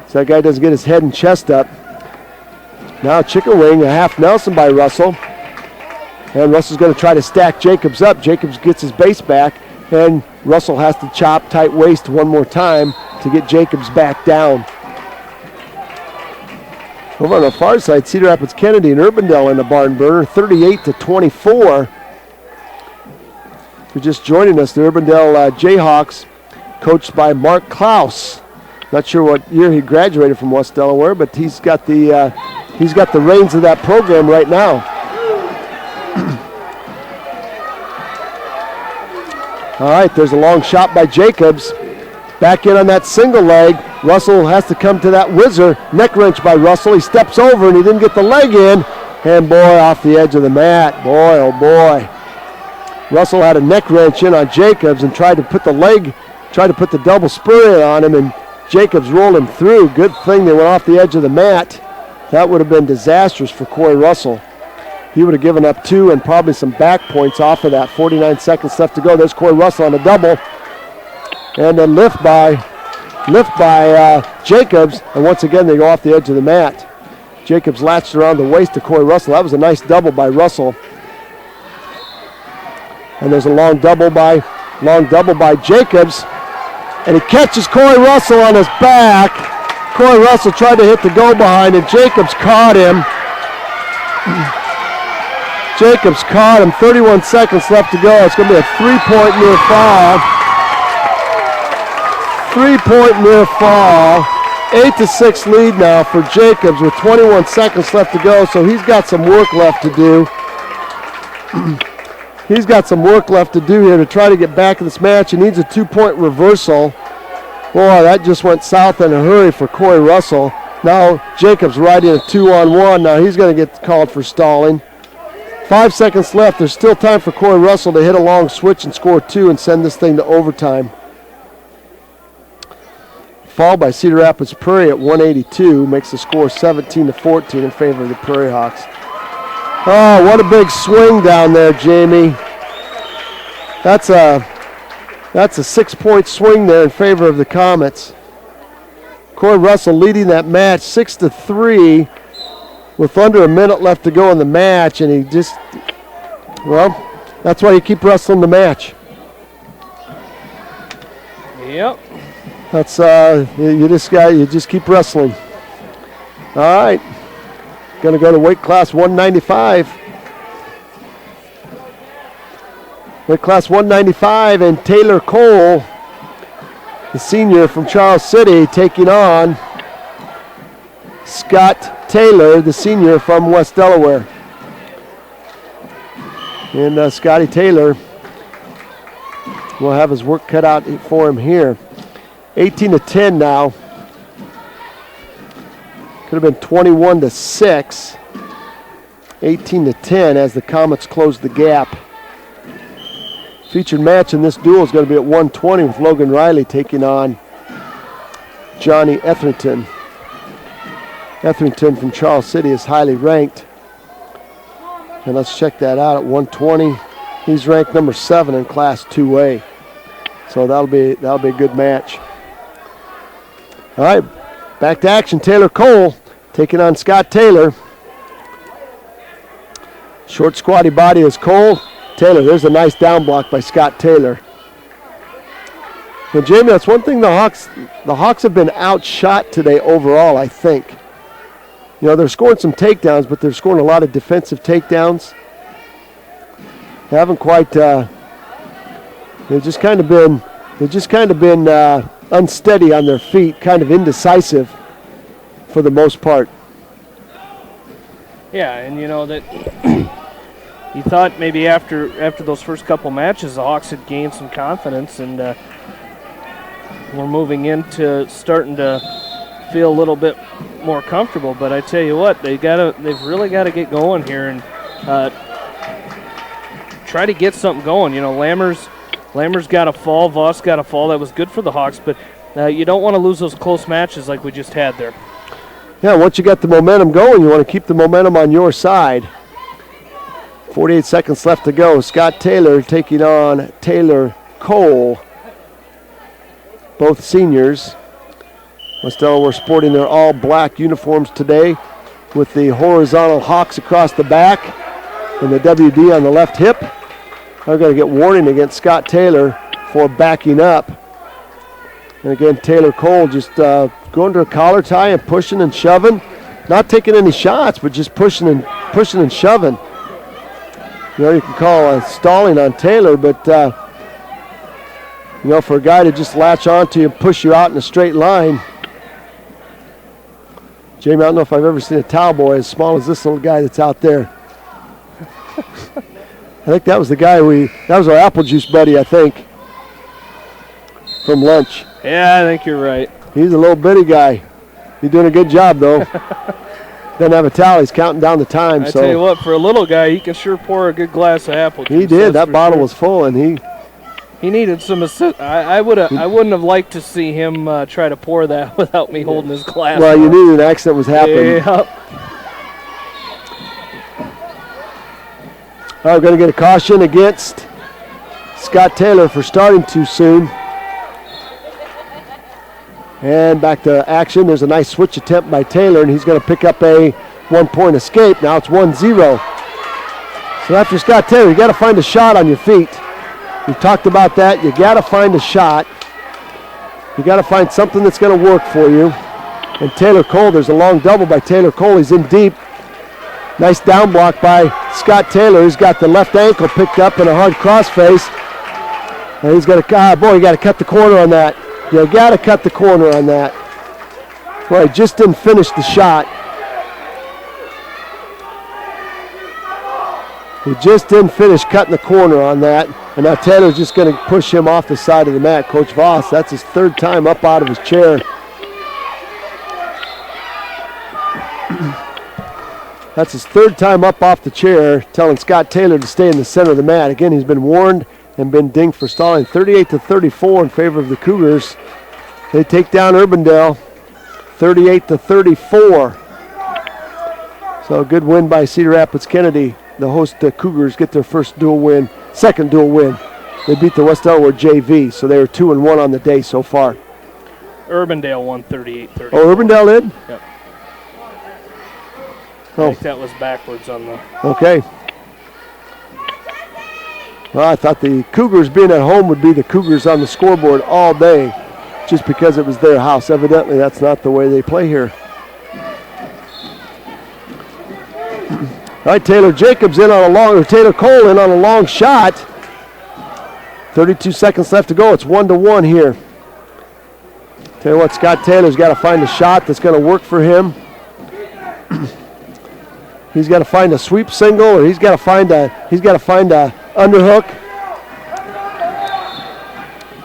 so that guy doesn't get his head and chest up. Now chicken wing, a half Nelson by Russell. And Russell's going to try to stack Jacobs up. Jacobs gets his base back, and Russell has to chop tight waist one more time to get Jacobs back down. Over on the far side, Cedar Rapids Kennedy and Urbandale in the barn burner, 38-24. If you're just joining us, the Urbandale Jayhawks, coached by Mark Klaus. Not sure what year he graduated from West Delaware, but he's got the reins of that program right now. All right, there's a long shot by Jacobs. Back in on that single leg. Russell has to come to that whizzer. Neck wrench by Russell. He steps over and he didn't get the leg in. And boy, off the edge of the mat. Boy, oh boy. Russell had a neck wrench in on Jacobs and tried to put the double spur in on him, and Jacobs rolled him through. Good thing they went off the edge of the mat. That would have been disastrous for Corey Russell. He would have given up 2 and probably some back points off of that. 49 seconds left to go. There's Corey Russell on a double. And then lift by Jacobs. And once again, they go off the edge of the mat. Jacobs latched around the waist of Corey Russell. That was a nice double by Russell. And there's a long double by Jacobs. And he catches Corey Russell on his back. Corey Russell tried to hit the go behind, and Jacobs caught him. Jacobs caught him. 31 seconds left to go. It's going to be a 3-point near fall. 3-point near fall. 8-6 lead now for Jacobs with 21 seconds left to go, so he's got some work left to do. He's got some work left to do here to try to get back in this match. He needs a 2-point reversal. Boy, that just went south in a hurry for Corey Russell. Now Jacobs riding a 2-on-1. Now he's going to get called for stalling. 5 seconds left. There's still time for Corey Russell to hit a long switch and score 2 and send this thing to overtime. Fall by Cedar Rapids Prairie at 182 makes the score 17-14 in favor of the Prairie Hawks. Oh, what a big swing down there, Jamie. That's a 6-point swing there in favor of the Comets. Corey Russell leading that match 6-3 with under a minute left to go in the match, and he just, well, that's why you keep wrestling the match. Yep. That's you just keep wrestling. All right. Going to go to weight class 195. Weight class 195, and Taylor Cole, the senior from Charles City, taking on Scott Taylor, the senior from West Delaware. And Scotty Taylor will have his work cut out for him here. 18-10 now. Could have been 21-6. 18-10 as the Comets close the gap. Featured match in this duel is going to be at 120 with Logan Riley taking on Johnny Etherington. Etherington from Charles City is highly ranked. And let's check that out at 120. He's ranked number 7 in Class 2A. So that'll be a good match. All right, back to action. Taylor Cole taking on Scott Taylor. Short, squatty body is Cole. Taylor, there's a nice down block by Scott Taylor. And Jamie, that's one thing the Hawks have been outshot today overall, I think. You know, they're scoring some takedowns, but they're scoring a lot of defensive takedowns. They haven't quite. They've just kind of been unsteady on their feet, kind of indecisive for the most part. Yeah, and you know that you thought maybe after those first couple matches, the Hawks had gained some confidence, and we're moving into starting to feel a little bit more comfortable. But I tell you what, they've really got to get going here and try to get something going. You know, Lammer's got a fall, Voss got a fall. That was good for the Hawks, but you don't want to lose those close matches like we just had there. Yeah, once you got the momentum going, you want to keep the momentum on your side. 48 seconds left to go. Scott Taylor taking on Taylor Cole. Both seniors. West Delaware sporting their all-black uniforms today with the horizontal hawks across the back and the WD on the left hip. They're going to get warning against Scott Taylor for backing up. And again, Taylor Cole just going to a collar tie and pushing and shoving. Not taking any shots, but just pushing and shoving. You know, you can call stalling on Taylor, but you know, for a guy to just latch onto you and push you out in a straight line. Jamie, I don't know if I've ever seen a towel boy as small as this little guy that's out there. I think that was the guy that was our apple juice buddy, I think, from lunch. Yeah, I think you're right. He's a little bitty guy. He's doing a good job, though. Doesn't have a towel. He's counting down the time. I tell you what, for a little guy, he can sure pour a good glass of apple juice. He did. That bottle was full, and he needed some assist. I wouldn't have liked to see him try to pour that without me holding his glass. Well, you knew an accident was happening. Yep. All right, we're going to get a caution against Scott Taylor for starting too soon. And back to action. There's a nice switch attempt by Taylor, and he's going to pick up a 1-point escape. Now it's 1-0. So after Scott Taylor, you got to find a shot on your feet. We talked about that. You got to find a shot. You got to find something that's going to work for you. And Taylor Cole, there's a long double by Taylor Cole. He's in deep. Nice down block by Scott Taylor. He's got the left ankle picked up in a hard crossface. And he's got to, boy, you got to cut the corner on that. You got to cut the corner on that. Well, he just didn't finish the shot. He just didn't finish cutting the corner on that. And now Taylor's just going to push him off the side of the mat. Coach Voss, that's his third time up out of his chair. That's his third time up off the chair, telling Scott Taylor to stay in the center of the mat. Again, he's been warned and been dinged for stalling. 38-34 in favor of the Cougars. They take down Urbandale, 38-34. So a good win by Cedar Rapids Kennedy. The host Cougars get their second dual win. They beat the West Delaware JV, so they were 2-1 on the day so far. Urbandale won 38-34. Oh, Urbandale did? Yep. Oh. I think that was backwards on the... Okay. Well, I thought the Cougars being at home would be the Cougars on the scoreboard all day just because it was their house. Evidently, that's not the way they play here. All right, Taylor Jacobs in on a long, or Taylor Cole in on a long shot. 32 seconds left to go. It's 1-1 here. Tell you what, Scott Taylor's got to find a shot that's going to work for him. He's got to find a sweep single, or he's got to find a underhook.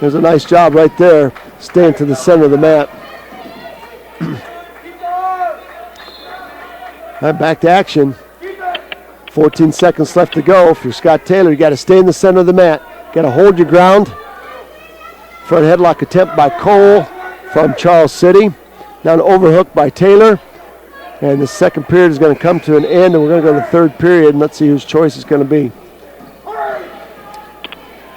There's a nice job right there, staying to the center of the mat. All right, back to action. 14 seconds left to go. If you're Scott Taylor, you got to stay in the center of the mat. Got to hold your ground. Front headlock attempt by Cole from Charles City. Now an overhook by Taylor. And the second period is going to come to an end, and we're going to go to the third period, and let's see whose choice is going to be.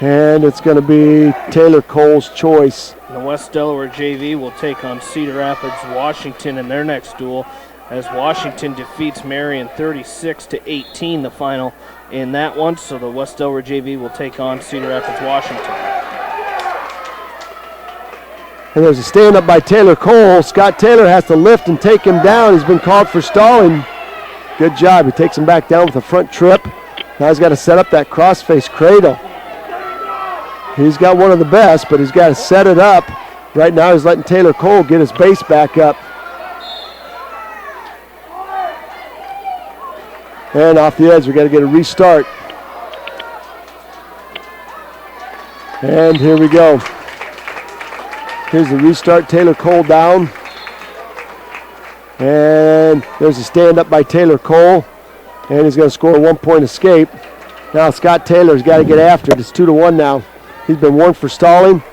And it's going to be Taylor Cole's choice. The West Delaware JV will take on Cedar Rapids Washington in their next duel, as Washington defeats Marion 36-18, the final in that one. So the West Delaware JV will take on Cedar Rapids Washington. And there's a stand-up by Taylor Cole. Scott Taylor has to lift and take him down. He's been called for stalling. Good job. He takes him back down with a front trip. Now he's got to set up that crossface cradle. He's got one of the best, but he's got to set it up. Right now he's letting Taylor Cole get his base back up. And off the edge, we got to get a restart. And here we go. Here's the restart. Taylor Cole down. And there's a stand-up by Taylor Cole. And he's going to score a one-point escape. Now Scott Taylor's got to get after it. It's 2-1 now. He's been warned for stalling.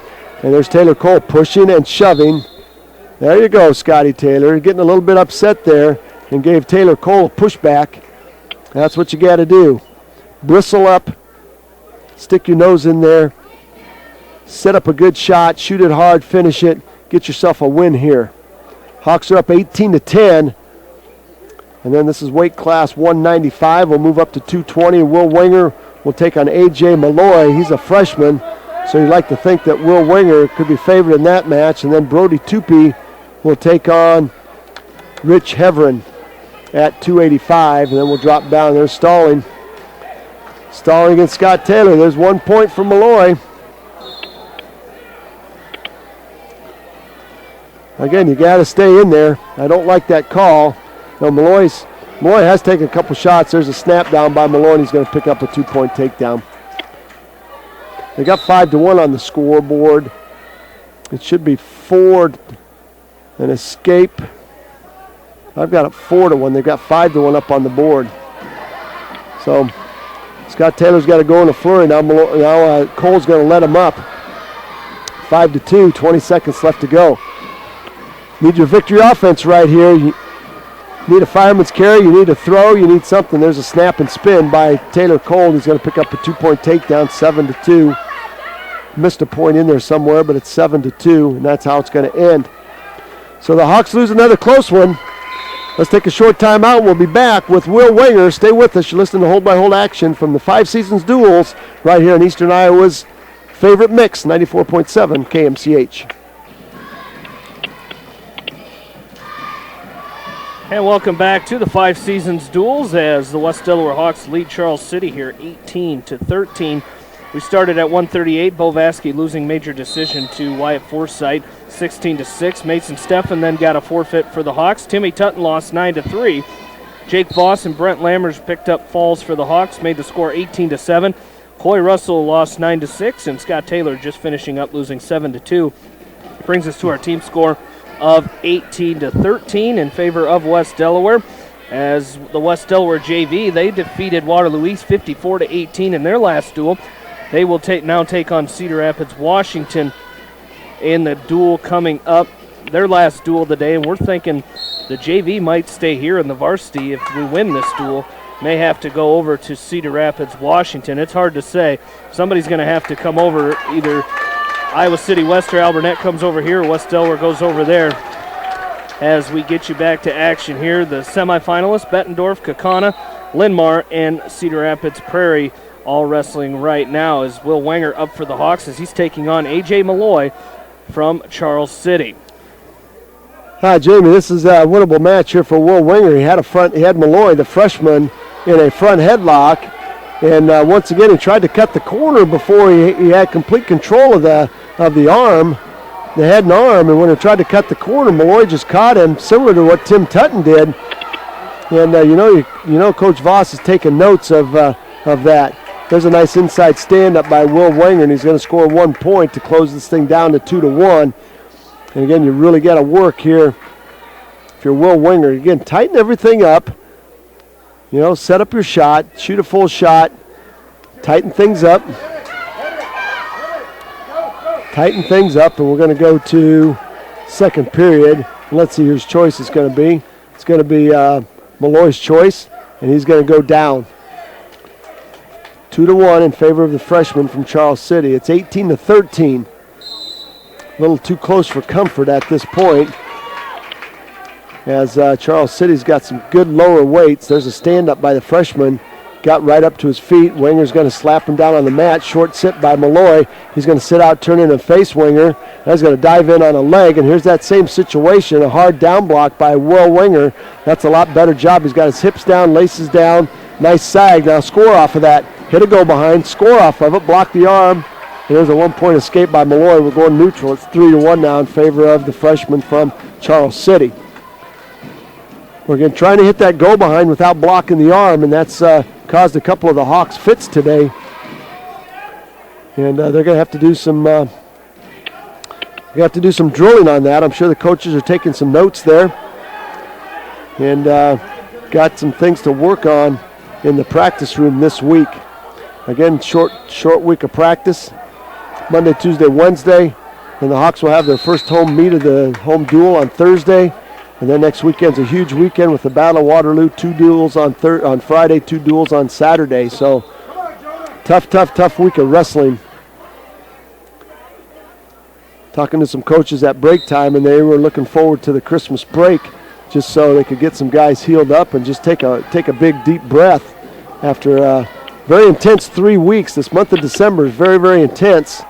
And there's Taylor Cole pushing and shoving. There you go, Scotty Taylor. Getting a little bit upset there and gave Taylor Cole a pushback. That's what you got to do. Bristle up. Stick your nose in there. Set up a good shot. Shoot it hard. Finish it. Get yourself a win here. Hawks are up 18-10. And then this is weight class 195. We'll move up to 220. Will Winger will take on A.J. Malloy. He's a freshman, so you'd like to think that Will Winger could be favored in that match. And then Brody Tupy will take on Rich Heverin at 285. And then we'll drop down. There's Stalling. Stalling against Scott Taylor. There's 1 point for Malloy. Again, you got to stay in there. I don't like that call. No, Malloy has taken a couple shots. There's a snap down by Malloy, and he's going to pick up a 2-point takedown. They got 5-1 on the scoreboard. It should be 4 an escape. I've got it 4-1. They've got 5-1 up on the board. So Scott Taylor's got to go in a flurry now. Cole's going to let him up. 5-2. 20 seconds left to go. Need your victory offense right here. You need a fireman's carry. You need a throw. You need something. There's a snap and spin by Taylor Cole. He's going to pick up a 2-point takedown, 7-2. Missed a point in there somewhere, but it's 7-2, and that's how it's going to end. So the Hawks lose another close one. Let's take a short timeout. We'll be back with Will Winger. Stay with us. You're listening to Hold by Hold action from the 5 Seasons Duels right here in Eastern Iowa's favorite mix, 94.7 KMCH. And welcome back to the Five Seasons Duels as the West Delaware Hawks lead Charles City here 18-13. We started at 138. Bo Vasky losing major decision to Wyatt Forsythe 16-6. Mason Steffen then got a forfeit for the Hawks. Timmy Tutton lost 9-3. Jake Voss and Brent Lammers picked up falls for the Hawks, made the score 18-7. Coy Russell lost 9-6, and Scott Taylor just finishing up losing 7-2. Brings us to our team score of 18-13 in favor of West Delaware. As the West Delaware JV, they defeated Waterloo East 54-18 in their last duel. They will now take on Cedar Rapids, Washington in the duel coming up, their last duel of the day, and we're thinking the JV might stay here in the varsity if we win this duel. May have to go over to Cedar Rapids, Washington. It's hard to say. Somebody's going to have to come over. Either Iowa City West or Alburnett comes over here, or West Delaware goes over there. As we get you back to action here, the semifinalists, Bettendorf, Kaukauna, Linmar, and Cedar Rapids Prairie all wrestling right now. As Will Wenger up for the Hawks as he's taking on A.J. Malloy from Charles City. Hi, Jamie. This is a winnable match here for Will Wenger. He had Malloy, the freshman, in a front headlock, and once again he tried to cut the corner before he had complete control of the arm, the head and arm. And when he tried to cut the corner, Malloy just caught him, similar to what Tim Tutton did. And you know, Coach Voss is taking notes of that. There's a nice inside stand-up by Will Wenger, and he's going to score 1 point to close this thing down to 2-1. And again, you really got to work here. If you're Will Wenger, again, tighten everything up. You know, set up your shot, shoot a full shot, tighten things up. Tighten things up, and we're going to go to second period. Let's see whose choice it's going to be. It's going to be Malloy's choice, and he's going to go down. 2-1 in favor of the freshman from Charles City. It's 18-13. A little too close for comfort at this point, as Charles City's got some good lower weights. There's a stand-up by the freshman. Got right up to his feet. Wenger's going to slap him down on the mat. Short sit by Malloy. He's going to sit out, turn in and face Wenger. He's going to dive in on a leg, and here's that same situation. A hard down block by Will Wenger. That's a lot better job. He's got his hips down, laces down. Nice sag. Now score off of that. Hit a go behind. Score off of it. Block the arm. There's a 1 point escape by Malloy. We're going neutral. It's 3-1 now in favor of the freshman from Charles City. We're again trying to hit that go behind without blocking the arm, and that's caused a couple of the Hawks fits today. And they're going to have to do some. Some drilling on that. I'm sure the coaches are taking some notes there, and got some things to work on in the practice room this week. Again, short week of practice. Monday, Tuesday, Wednesday, and the Hawks will have their first home meet of the home duel on Thursday, and then next weekend's a huge weekend with the Battle of Waterloo, 2 duels on Friday, 2 duels on Saturday. So tough week of wrestling. Talking to some coaches at break time, and they were looking forward to the Christmas break just so they could get some guys healed up and just take a big deep breath after a very intense 3 weeks. This month of December is very, very intense.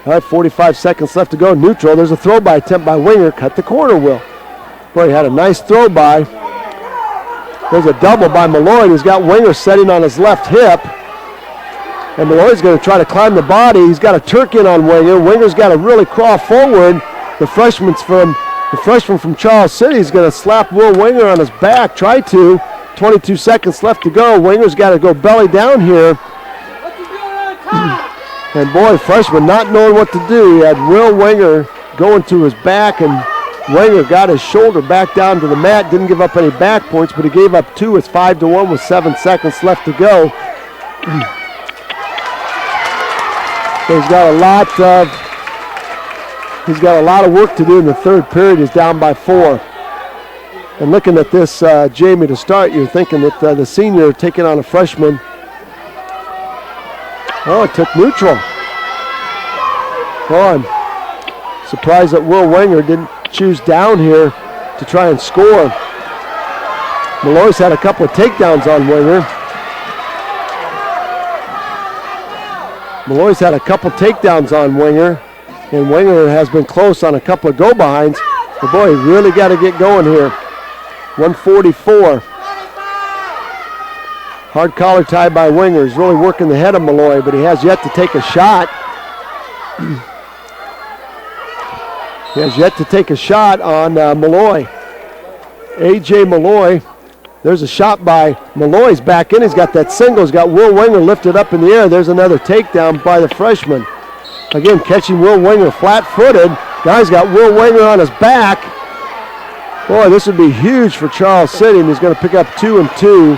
All right, 45 seconds left to go. Neutral. There's a throw-by attempt by Wenger. Cut the corner, Will. Boy, he had a nice throw-by. There's a double by Malloy. He's got Wenger setting on his left hip. And Malloy's going to try to climb the body. He's got a Turk in on Wenger. Wenger's got to really crawl forward. The freshman from Charles City is going to slap Will Wenger on his back. Try to. 22 seconds left to go. Wenger's got to go belly down here. And boy, freshman not knowing what to do. He had Will Wenger going to his back, and Wenger got his shoulder back down to the mat. Didn't give up any back points, but he gave up 2. It's 5-1 with 7 seconds left to go. He's got a lot of work to do in the third period. He's down by 4. And looking at this, Jamie, to start, you're thinking that the senior taking on a freshman. Oh, it took neutral. Oh, I'm surprised that Will Wenger didn't choose down here to try and score. Malloy's had a couple of takedowns on Wenger. And Wenger has been close on a couple of go-behinds. But boy, you really got to get going here. 144. Hard collar tie by Winger. He's really working the head of Malloy, but he has yet to take a shot. He has yet to take a shot on Malloy. A.J. Malloy. There's a shot by Malloy's back in. He's got that single. He's got Will Winger lifted up in the air. There's another takedown by the freshman. Again, catching Will Winger flat-footed. Now he's got Will Winger on his back. Boy, this would be huge for Charles City, and he's going to pick up 2 and 2.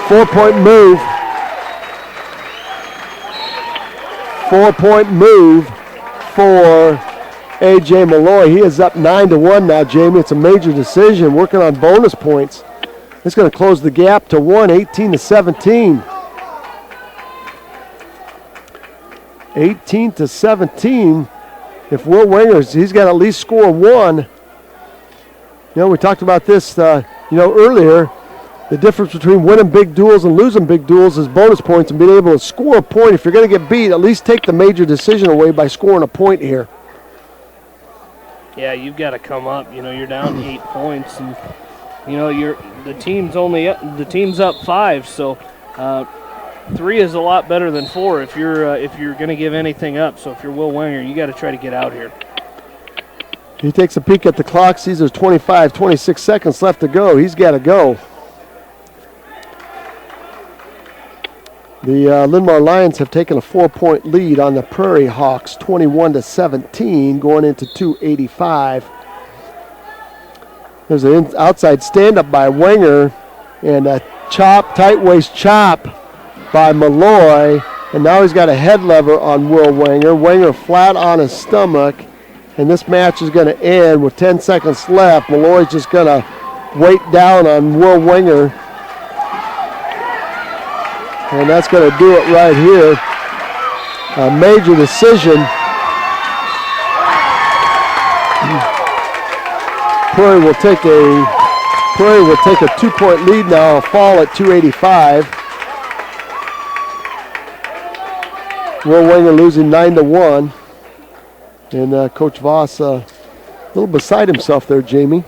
4-point move. 4-point move for A.J. Malloy. He is up 9-1 now, Jamie. It's a major decision, working on bonus points. It's going to close the gap to 1, 18-17. 18-17. If Will Winger, he's got to at least score 1. You know, we talked about this, earlier. The difference between winning big duels and losing big duels is bonus points and being able to score a point. If you're going to get beat, at least take the major decision away by scoring a point here. Yeah, you've got to come up. You know, you're down 8 points, and the team's up 5. So 3 is a lot better than 4 if you're going to give anything up. So if you're Will Winger, you got to try to get out here. He takes a peek at the clock, sees there's 26 seconds left to go. He's got to go. The Linn-Mar Lions have taken a 4-point lead on the Prairie Hawks, 21-17, going into 2:85. There's an outside stand-up by Wenger and a tight waist chop by Malloy. And now he's got a head lever on Will Wenger. Wenger flat on his stomach. And this match is going to end with 10 seconds left. Malloy's just going to weight down on Will Wenger. And that's going to do it right here. A major decision. Prairie will take a 2-point lead now, a fall at 2:85. Will Wenger losing 9-1. And Coach Voss a little beside himself there, Jamie.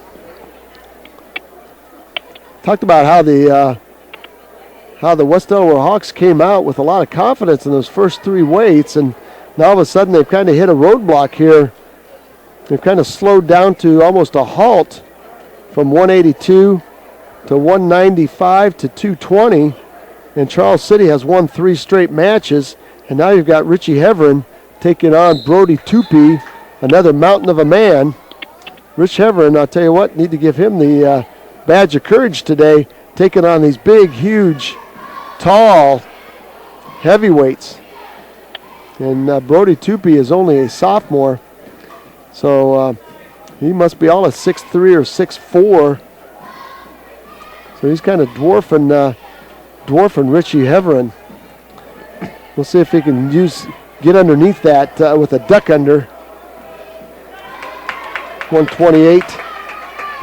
Talked about how the West Delaware Hawks came out with a lot of confidence in those first 3 weights, and now all of a sudden they've kind of hit a roadblock here. They've kind of slowed down to almost a halt from 182 to 195 to 220, and Charles City has won 3 straight matches, and now you've got Richie Heverin taking on Brody Tupy, another mountain of a man. Rich Heverin, I'll tell you what, need to give him the badge of courage today, taking on these big, huge, tall heavyweights. And Brody Tupy is only a sophomore, so he must be all a 6'3" or 6'4". So he's kind of dwarfing Richie Heverin. We'll see if he can get underneath that with a duck under. 1:28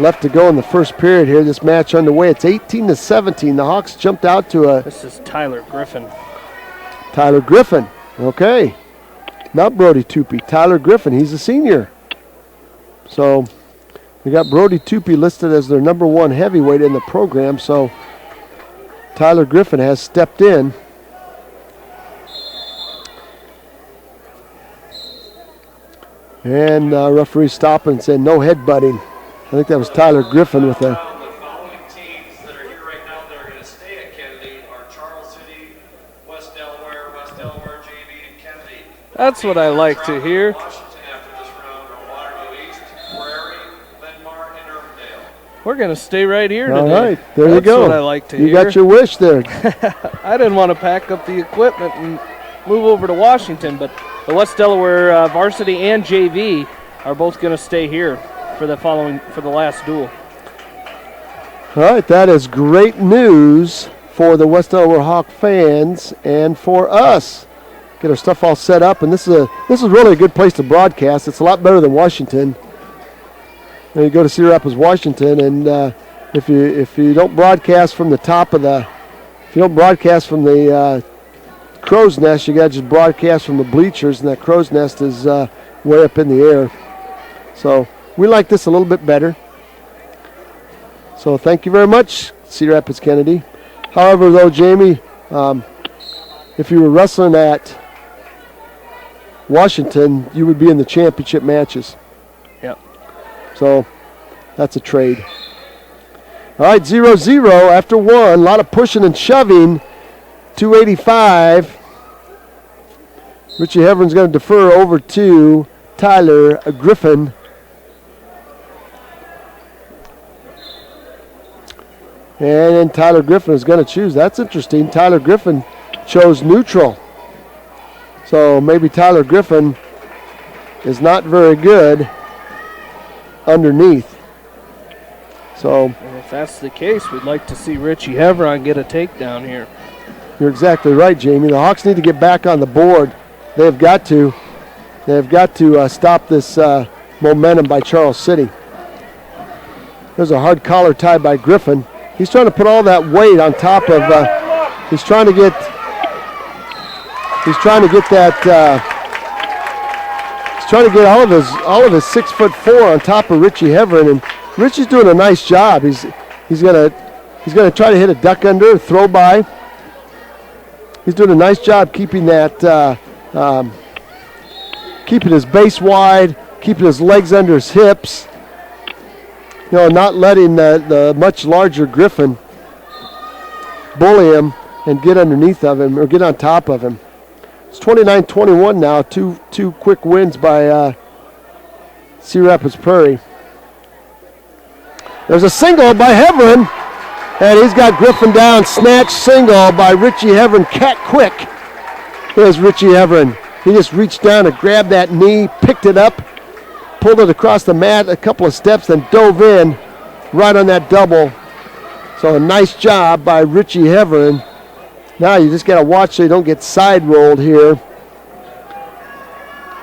left to go in the first period here. This match underway. It's 18-17. The Hawks jumped out to a... This is Tyler Griffin. Tyler Griffin. Okay. Not Brody Tupy. Tyler Griffin. He's a senior. So we got Brody Tupy listed as their number 1 heavyweight in the program. So Tyler Griffin has stepped in. And referee stopping and saying no headbutting. I think that was Tyler Griffin with a... The following teams that are here right now that are going to stay at Kennedy are Charles City, West Delaware, JV, and Kennedy. That's what I like to hear. Washington after this round are Waterloo East, Prairie, Linn-Mar, and Irvindale. We're going to stay right here today. All right, there you go. That's what I like to hear. You got your wish there. I didn't want to pack up the equipment and move over to Washington, but the West Delaware varsity and JV are both going to stay here for the last duel. All right, that is great news for the West Delaware Hawk fans and for us. Get our stuff all set up, and this is really a good place to broadcast. It's a lot better than Washington. You go to Cedar Rapids, Washington, and if you don't broadcast from the top of the, if you don't broadcast from the crow's nest, you got to just broadcast from the bleachers, and that crow's nest is way up in the air. So We like this a little bit better. So thank you very much, Cedar Rapids Kennedy. However, though, Jamie, if you were wrestling at Washington, you would be in the championship matches. Yep. So that's a trade. All right, 0-0 after one. A lot of pushing and shoving. 285. Richie Heveron's going to defer over to Tyler Griffin. And then Tyler Griffin is going to choose. That's interesting. Tyler Griffin chose neutral. So maybe Tyler Griffin is not very good underneath. So And if that's the case, we'd like to see Richie Heveron get a takedown here. you're exactly right, Jamie. The Hawks need to get back on the board. They've got to. They've got to stop this momentum by Charles City. There's a hard collar tie by Griffin. He's trying to put all that weight on top of. He's trying to get that. He's trying to get all of his 6'4" on top of Richie Heveron, and Richie's doing a nice job. He's gonna try to hit a duck under, throw by. He's doing a nice job keeping that, keeping his base wide, keeping his legs under his hips. You know, not letting the much larger Griffin bully him and get underneath of him or get on top of him. It's 29-21 now. Two quick wins by Cedar Rapids Prairie. There's a single by Heveron, and he's got Griffin down. Snatch single by Richie Heveron. Cat quick. There's Richie Heveron. He just reached down and grabbed that knee, picked it up, pulled it across the mat a couple of steps, then dove in right on that double. So a nice job by Richie Heveron. Now you just got to watch so you don't get side rolled here.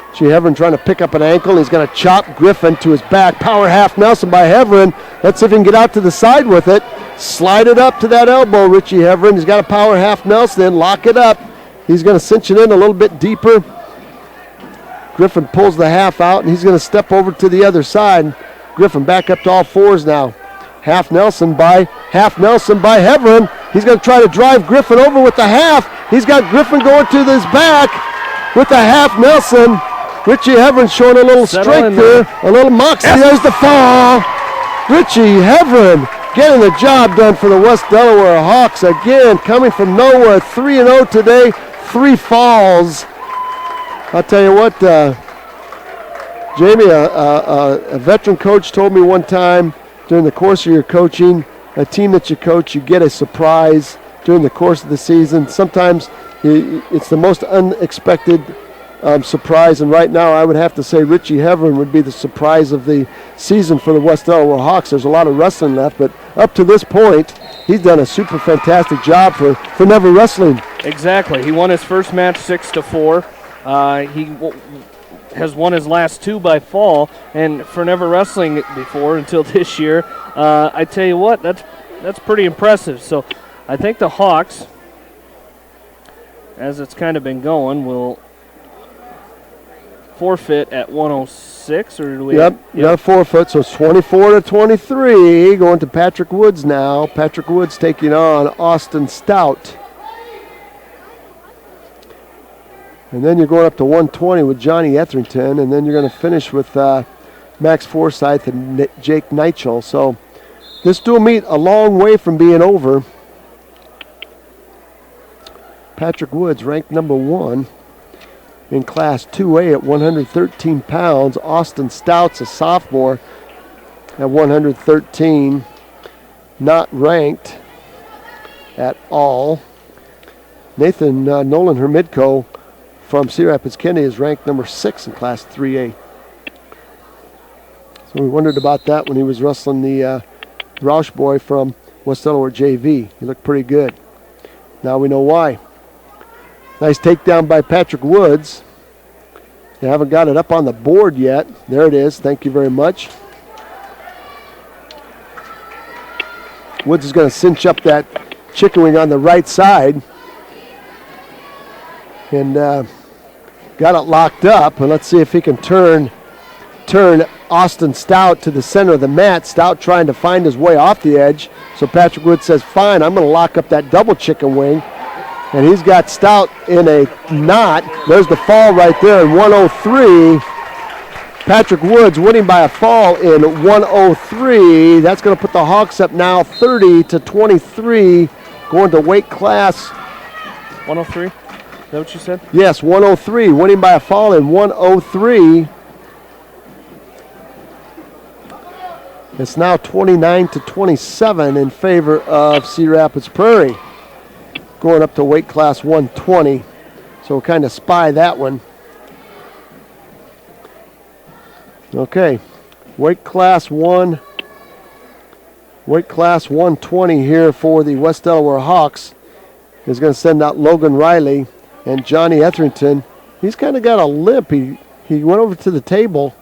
Richie Heveron trying to pick up an ankle. He's going to chop Griffin to his back. Power half Nelson by Heveron. Let's see if he can get out to the side with it. Slide it up to that elbow, Richie Heveron. He's got a power half Nelson in. Lock it up. He's going to cinch it in a little bit deeper. Griffin pulls the half out, and he's going to step over to the other side. Griffin back up to all fours now. Half Nelson by Heveron. He's going to try to drive Griffin over with the half. He's got Griffin going to his back with the half Nelson. Richie Heveron showing a little strength there, a little moxie. Yes. There's the fall. Richie Heveron getting the job done for the West Delaware Hawks. Again, coming from nowhere, 3-0 today, 3 falls. I'll tell you what, Jamie, a veteran coach told me one time during the course of your coaching, a team that you coach, you get a surprise during the course of the season. Sometimes it's the most unexpected surprise, and right now I would have to say Richie Heveron would be the surprise of the season for the West Delaware Hawks. There's a lot of wrestling left, but up to this point, he's done a super fantastic job for never wrestling. Exactly. He won his first match 6-4. He has won his last 2 by fall, and for never wrestling before until this year, I tell you what, that's pretty impressive. So I think the Hawks, as it's kind of been going, will forfeit at 106, or do we? Yep, forfeit. So it's 24-23, going to Patrick Woods now. Patrick Woods taking on Austin Stout. And then you're going up to 120 with Johnny Etherington, and then you're going to finish with Max Forsyth and Jake Nigel. So this dual meet a long way from being over. Patrick Woods ranked number 1 in Class 2A at 113 pounds. Austin Stout's a sophomore at 113, not ranked at all. Nathan Nolan Hermidko from Cedar Rapids Kennedy is ranked number 6 in Class 3A. So we wondered about that when he was wrestling the Roush boy from West Delaware JV. He looked pretty good. Now we know why. Nice takedown by Patrick Woods. They haven't got it up on the board yet. There it is. Thank you very much. Woods is going to cinch up that chicken wing on the right side. And got it locked up. And let's see if he can turn Austin Stout to the center of the mat. Stout trying to find his way off the edge. So Patrick Woods says, fine, I'm going to lock up that double chicken wing. And he's got Stout in a knot. There's the fall right there in 103. Patrick Woods winning by a fall in 103. That's going to put the Hawks up now 30-23, going to weight class. 103? Is that what you said? Yes, 103, winning by a fall in 103. It's now 29-27 in favor of Cedar Rapids Prairie, going up to weight class 120. So we'll kind of spy that one. Okay, weight class 120 here for the West Delaware Hawks is going to send out Logan Riley and Johnny Etherington. He's kind of got a limp. He went over to the table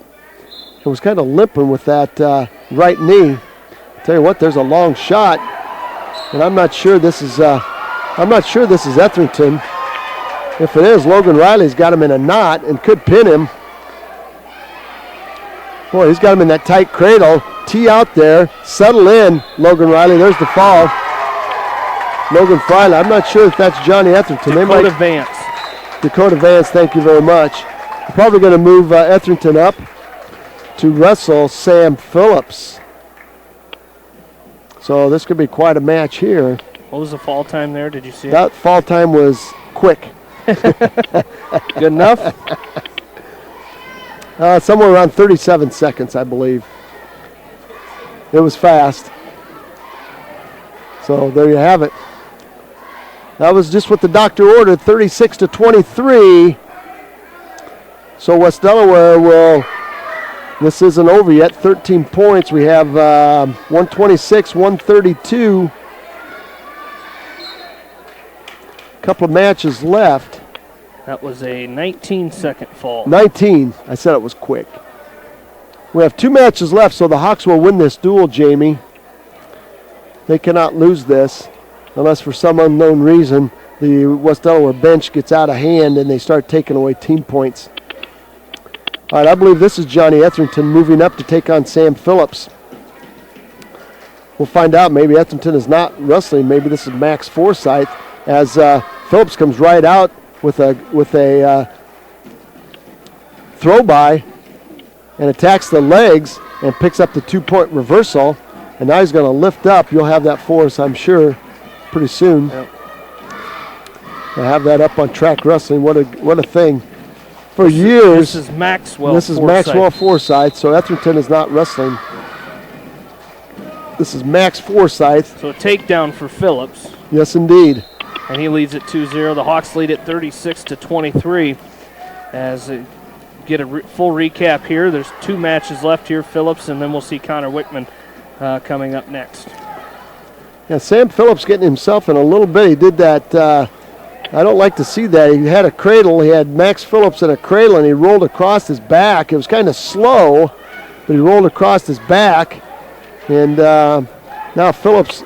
and was kind of limping with that right knee. Tell you what, there's a long shot, and I'm not sure this is Etherington. If it is, Logan Riley's got him in a knot and could pin him. Boy, he's got him in that tight cradle. Tee out there, settle in, Logan Riley. There's the fall. Logan Riley. I'm not sure if that's Johnny Etherington. Dakota Vance. Dakota Vance, thank you very much. They're probably going to move Etherington up to wrestle Sam Phillips. So this could be quite a match here. What was the fall time there? Did you see it? That fall time was quick. Good enough? Somewhere around 37 seconds, I believe. It was fast. So there you have it. That was just what the doctor ordered, 36-23. So West Delaware will, this isn't over yet, 13 points. We have 126, 132. Couple of matches left. That was a 19-second fall. 19. I said it was quick. We have 2 matches left, so the Hawks will win this duel, Jamie. They cannot lose this unless for some unknown reason the West Delaware bench gets out of hand and they start taking away team points. All right, I believe this is Johnny Etherington moving up to take on Sam Phillips. We'll find out. Maybe Etherington is not wrestling. Maybe this is Max Forsyth as Phillips comes right out with a throw by and attacks the legs and picks up the 2-point reversal. And now he's going to lift up. You'll have that for us, I'm sure, pretty soon. Yep. I'll have that up on Track Wrestling. What a thing. For years. This is Maxwell Forsyth. So Etherington is not wrestling. This is Max Forsyth. So a takedown for Phillips. Yes, indeed. And he leads at 2-0. The Hawks lead at 36-23. As they get a full recap here, there's 2 matches left here, Phillips, and then we'll see Connor Wickman coming up next. Yeah, Sam Phillips getting himself in a little bit. He did that. I don't like to see that. He had a cradle. He had Max Phillips in a cradle, and he rolled across his back. It was kind of slow, but he rolled across his back. And now Forsyth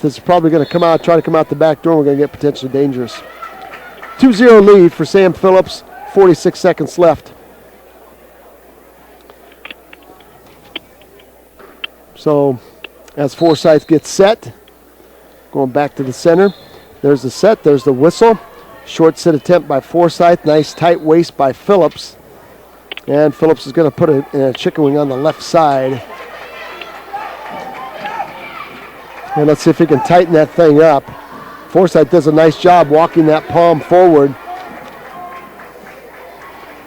is probably going to try to come out the back door. We're going to get potentially dangerous. 2-0 lead for Sam Phillips, 46 seconds left. So as Forsyth gets set, going back to the center, there's the set, there's the whistle. Short sit attempt by Forsyth, nice tight waist by Phillips. And Phillips is going to put a chicken wing on the left side. And let's see if he can tighten that thing up. Forsyth does a nice job walking that palm forward.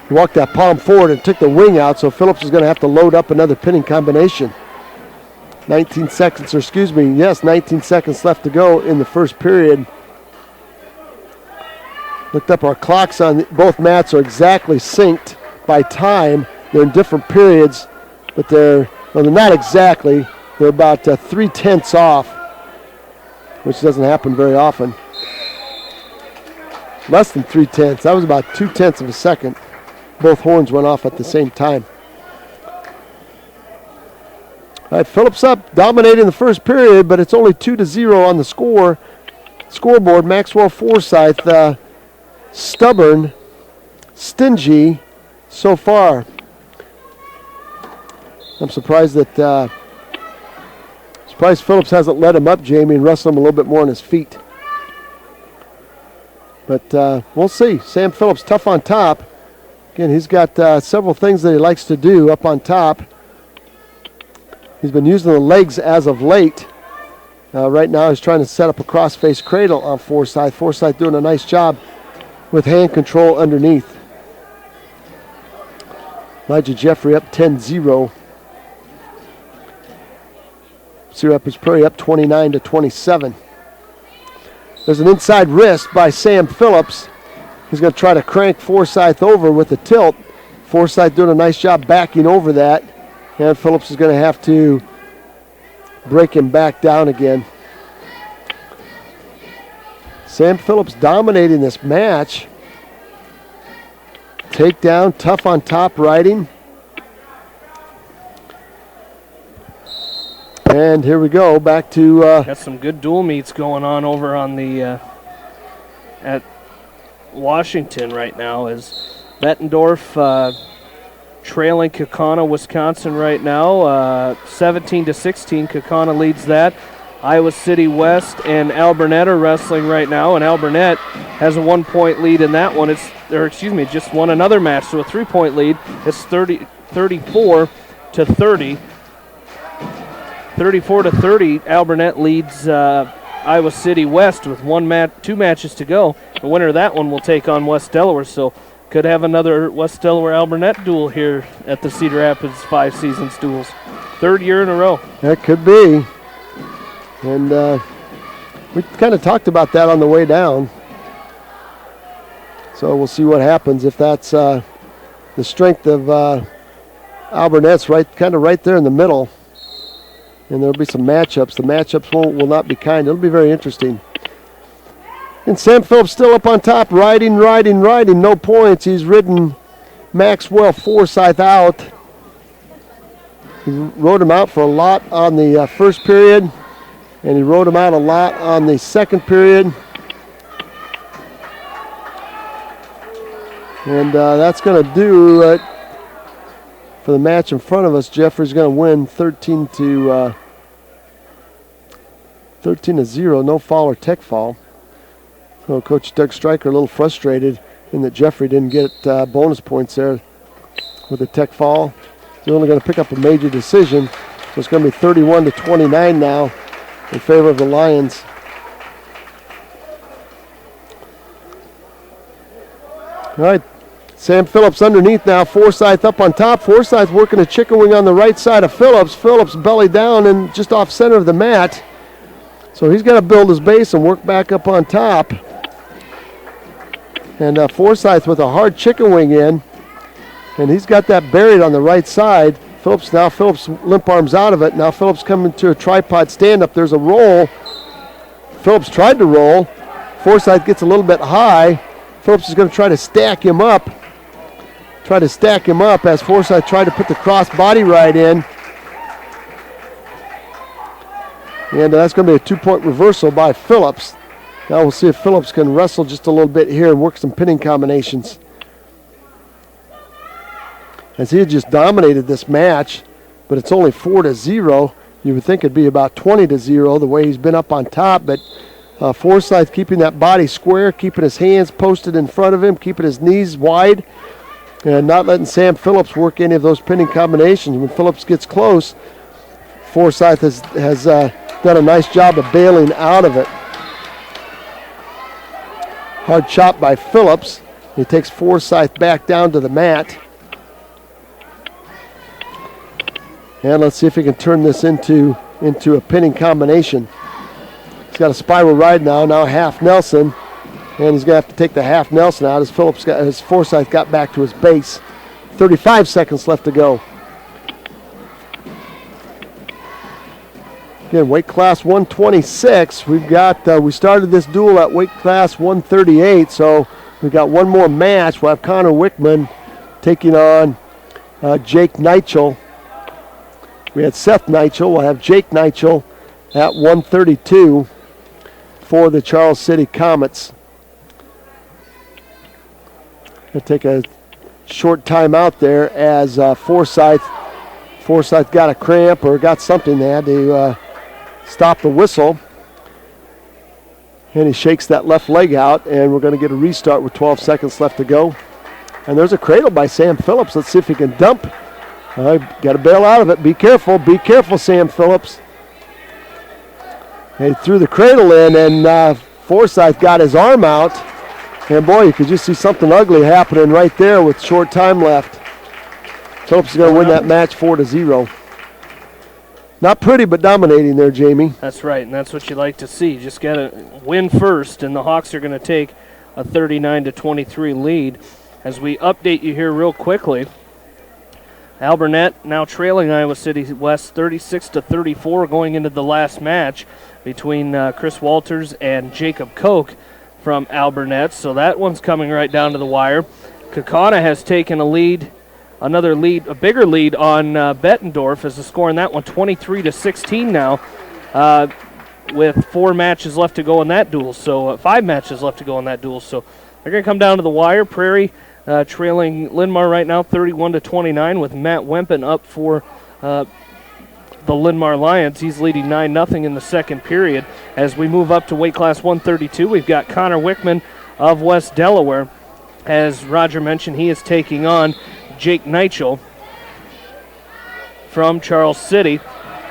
He walked that palm forward and took the wing out, so Phillips is going to have to load up another pinning combination. 19 seconds left to go in the first period. Looked up our clocks on both mats are exactly synced by time. They're in different periods, but they're not exactly. They're about 3/10 off, which doesn't happen very often. Less than 3/10. That was about 2/10 of a second. Both horns went off at the same time. All right, Phillips up, dominating the first period, but it's only 2-0 on the scoreboard. Maxwell Forsyth, stubborn, stingy, so far. I'm surprised that Phillips hasn't let him up, Jamie, and wrestled him a little bit more on his feet. But we'll see. Sam Phillips tough on top. Again, he's got several things that he likes to do up on top. He's been using the legs as of late. Right now he's trying to set up a cross-face cradle on Forsythe. Forsythe doing a nice job with hand control underneath. Elijah Jeffrey up 10-0. Cedar Rapids Prairie up 29-27. There's an inside wrist by Sam Phillips. He's going to try to crank Forsythe over with a tilt. Forsythe doing a nice job backing over that. And Phillips is going to have to break him back down again. Sam Phillips dominating this match. Takedown, tough on top riding. And here we go, back to... Got some good dual meets going on over on the... at Washington right now as Bettendorf trailing Kaukauna, Wisconsin right now. 17-16, Kaukauna leads that. Iowa City West and Alburnett are wrestling right now, and Alburnett has a 1-point lead in that one. Just won another match, so a 3-point lead. It's 34-30. 34-30, Alburnett leads Iowa City West with 2 matches to go. The winner of that one will take on West Delaware, so could have another West Delaware-Alburnett duel here at the Cedar Rapids 5 Seasons duels. 3rd year in a row. That could be. And we kind of talked about that on the way down. So we'll see what happens if that's the strength of Alburnett's kind of right there in the middle. And there'll be some matchups. The matchups will not be kind. It'll be very interesting. And Sam Phillips still up on top, riding. No points. He's ridden Maxwell Forsythe out. He rode him out for a lot on the first period, and he rode him out a lot on the second period. And that's going to do it for the match in front of us. Jeffrey's going to win 13-0, no foul or tech foul. So Coach Doug Stryker a little frustrated in that Jeffrey didn't get bonus points there with the tech foul. He's only going to pick up a major decision, so it's going to be 31-29 now in favor of the Lions. All right. Sam Phillips underneath now. Forsythe up on top. Forsythe working a chicken wing on the right side of Phillips. Phillips belly down and just off center of the mat. So he's got to build his base and work back up on top. And Forsythe with a hard chicken wing in. And he's got that buried on the right side. Phillips limp arms out of it. Now Phillips coming to a tripod stand-up. There's a roll. Phillips tried to roll. Forsythe gets a little bit high. Phillips is going to try to stack him up. As Forsythe tried to put the cross body ride in. And that's going to be a 2-point reversal by Phillips. Now we'll see if Phillips can wrestle just a little bit here and work some pinning combinations. As he had just dominated this match, but it's only 4-0. You would think it'd be about 20-0 the way he's been up on top, but Forsythe keeping that body square, keeping his hands posted in front of him, keeping his knees wide, and not letting Sam Phillips work any of those pinning combinations. When Phillips gets close, Forsythe has done a nice job of bailing out of it. Hard chop by Phillips. He takes Forsythe back down to the mat. And let's see if he can turn this into a pinning combination. He's got a spiral ride now half Nelson. And he's going to have to take the half Nelson out as Forsythe got back to his base. 35 seconds left to go. Again, weight class 126. We started this duel at weight class 138, so we've got one more match. We'll have Connor Wickman taking on Jake Nigel. We had Seth Nigel. We'll have Jake Nigel at 132 for the Charles City Comets. Going to take a short timeout there as Forsyth got a cramp or got something. They had to stop the whistle. And he shakes that left leg out, and we're going to get a restart with 12 seconds left to go. And there's a cradle by Sam Phillips. Let's see if he can dump. Got to bail out of it. Be careful, Sam Phillips. And he threw the cradle in, and Forsyth got his arm out. And boy, you could just see something ugly happening right there with short time left. Phillips is going to win that match 4-0. Not pretty, but dominating there, Jamie. That's right, and that's what you like to see. You just got to win first, and the Hawks are going to take a 39-23 lead. As we update you here real quickly, Alburnett now trailing Iowa City West 36-34 going into the last match between Chris Walters and Jacob Koch from Alburnett. So that one's coming right down to the wire. Kaukauna has taken a lead. Another lead, a bigger lead on Bettendorf as the score in that one 23-16 now, with 4 matches left to go in that duel. So 5 matches left to go in that duel. So they're going to come down to the wire. Prairie trailing Linn-Mar right now 31-29 with Matt Wempen up for the Linn-Mar Lions. He's leading 9-0 in the second period. As we move up to weight class 132, we've got Connor Wickman of West Delaware. As Roger mentioned, he is taking on Jake Nigel from Charles City,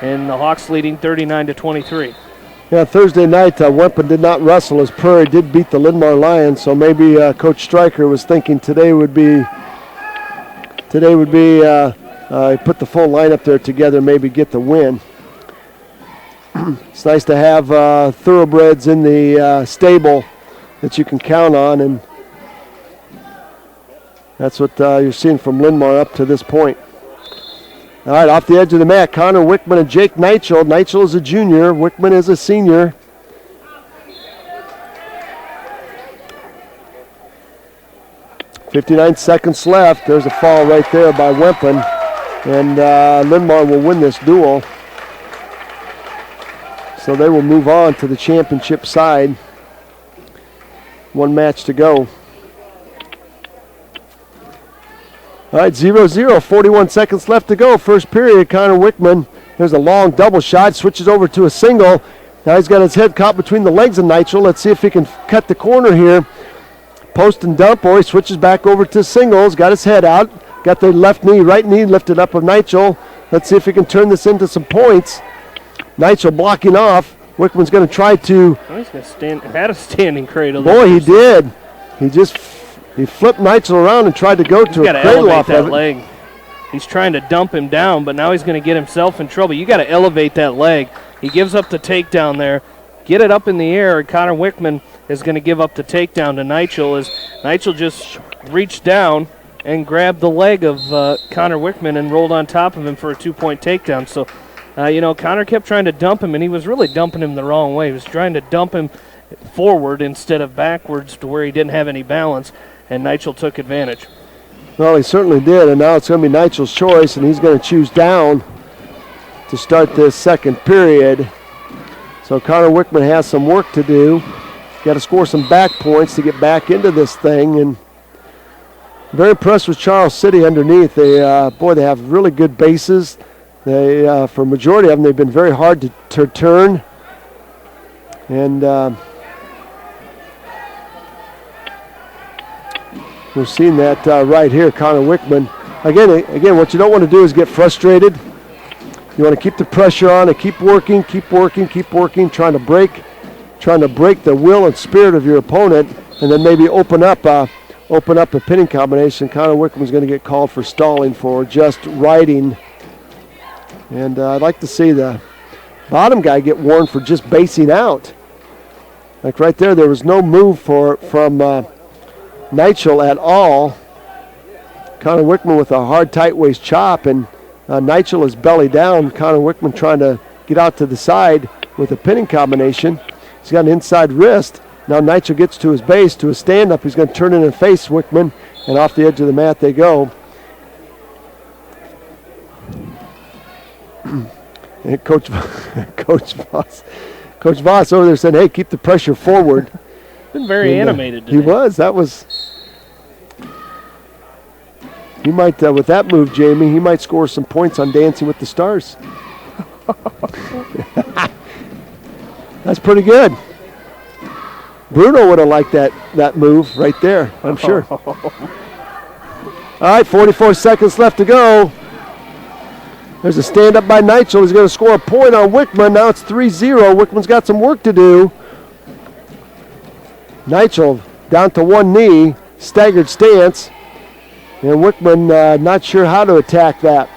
and the Hawks leading 39-23. Yeah, Thursday night, Wempen did not wrestle as Prairie did beat the Linn-Mar Lions, so maybe Coach Stryker was thinking today would be put the full lineup there together, maybe get the win. It's nice to have thoroughbreds in the stable that you can count on, and that's what you're seeing from Linn-Mar up to this point. All right, off the edge of the mat, Connor Wickman and Jake Nigel. Nigel is a junior, Wickman is a senior. .59 seconds left. There's a fall right there by Wempen, and Linn-Mar will win this duel. So they will move on to the championship side. 1 match to go. All right, 0-0, 41 seconds left to go. First period, Connor Wickman. There's a long double shot, switches over to a single. Now he's got his head caught between the legs of Nigel. Let's see if he can cut the corner here. Post and dump, or he switches back over to singles. Got his head out. Got the right knee lifted up of Nigel. Let's see if he can turn this into some points. Nigel blocking off. Wickman's going to try to. Oh, he's going to stand. Had a standing cradle. Boy, he did. He flipped Nigel around and tried to go to a cradle off of it. Leg. He's trying to dump him down, but now he's going to get himself in trouble. You got to elevate that leg. He gives up the takedown there. Get it up in the air, and Connor Wickman is going to give up the takedown to Nigel as Nigel just reached down and grabbed the leg of Connor Wickman and rolled on top of him for a 2-point takedown. So, Connor kept trying to dump him, and he was really dumping him the wrong way. He was trying to dump him forward instead of backwards to where he didn't have any balance. And Nigel took advantage. Well, he certainly did, and now it's going to be Nigel's choice, and he's going to choose down to start this second period. So Connor Wickman has some work to do. Got to score some back points to get back into this thing, and very impressed with Charles City underneath. They have really good bases. They, for a majority of them, they've been very hard to turn, and we're seeing that right here, Connor Wickman. Again, what you don't want to do is get frustrated. You want to keep the pressure on and keep working, trying to break the will and spirit of your opponent, and then maybe open up a pinning combination. Connor Wickman's going to get called for stalling for just riding. And I'd like to see the bottom guy get warned for just basing out. Like right there was no move from Nigel at all. Connor Wickman with a hard, tight waist chop, and Nigel is belly down. Connor Wickman trying to get out to the side with a pinning combination. He's got an inside wrist. Now Nigel gets to his base, to a stand-up. He's going to turn in and face Wickman, and off the edge of the mat they go. And Coach Voss over there said, hey, keep the pressure forward. Been very animated today. He was. That was. He might, with that move, Jamie, he might score some points on Dancing with the Stars. That's pretty good. Bruno would have liked that move right there, I'm sure. All right, 44 seconds left to go. There's a stand-up by Nigel. He's going to score a point on Wickman. Now it's 3-0. Wickman's got some work to do. Nigel down to one knee, staggered stance. And Wickman not sure how to attack that.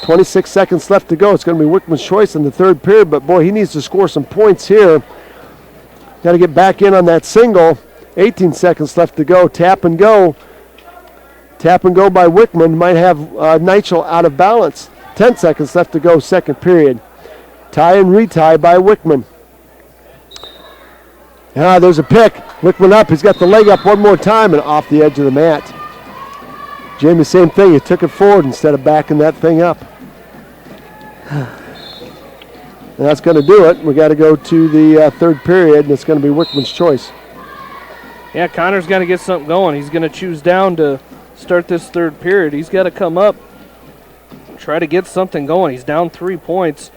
26 seconds left to go. It's going to be Wickman's choice in the third period, but boy, he needs to score some points here. Got to get back in on that single. 18 seconds left to go. Tap and go. Tap and go by Wickman. Might have Nigel out of balance. 10 seconds left to go, second period. Tie and retie by Wickman. There's a pick. Wickman up. He's got the leg up one more time and off the edge of the mat. Jamie, same thing. He took it forward instead of backing that thing up. And that's going to do it. We got to go to the third period, and it's going to be Wickman's choice. Yeah, Connor's got to get something going. He's going to choose down to start this third period. He's got to come up, try to get something going. He's down 3 points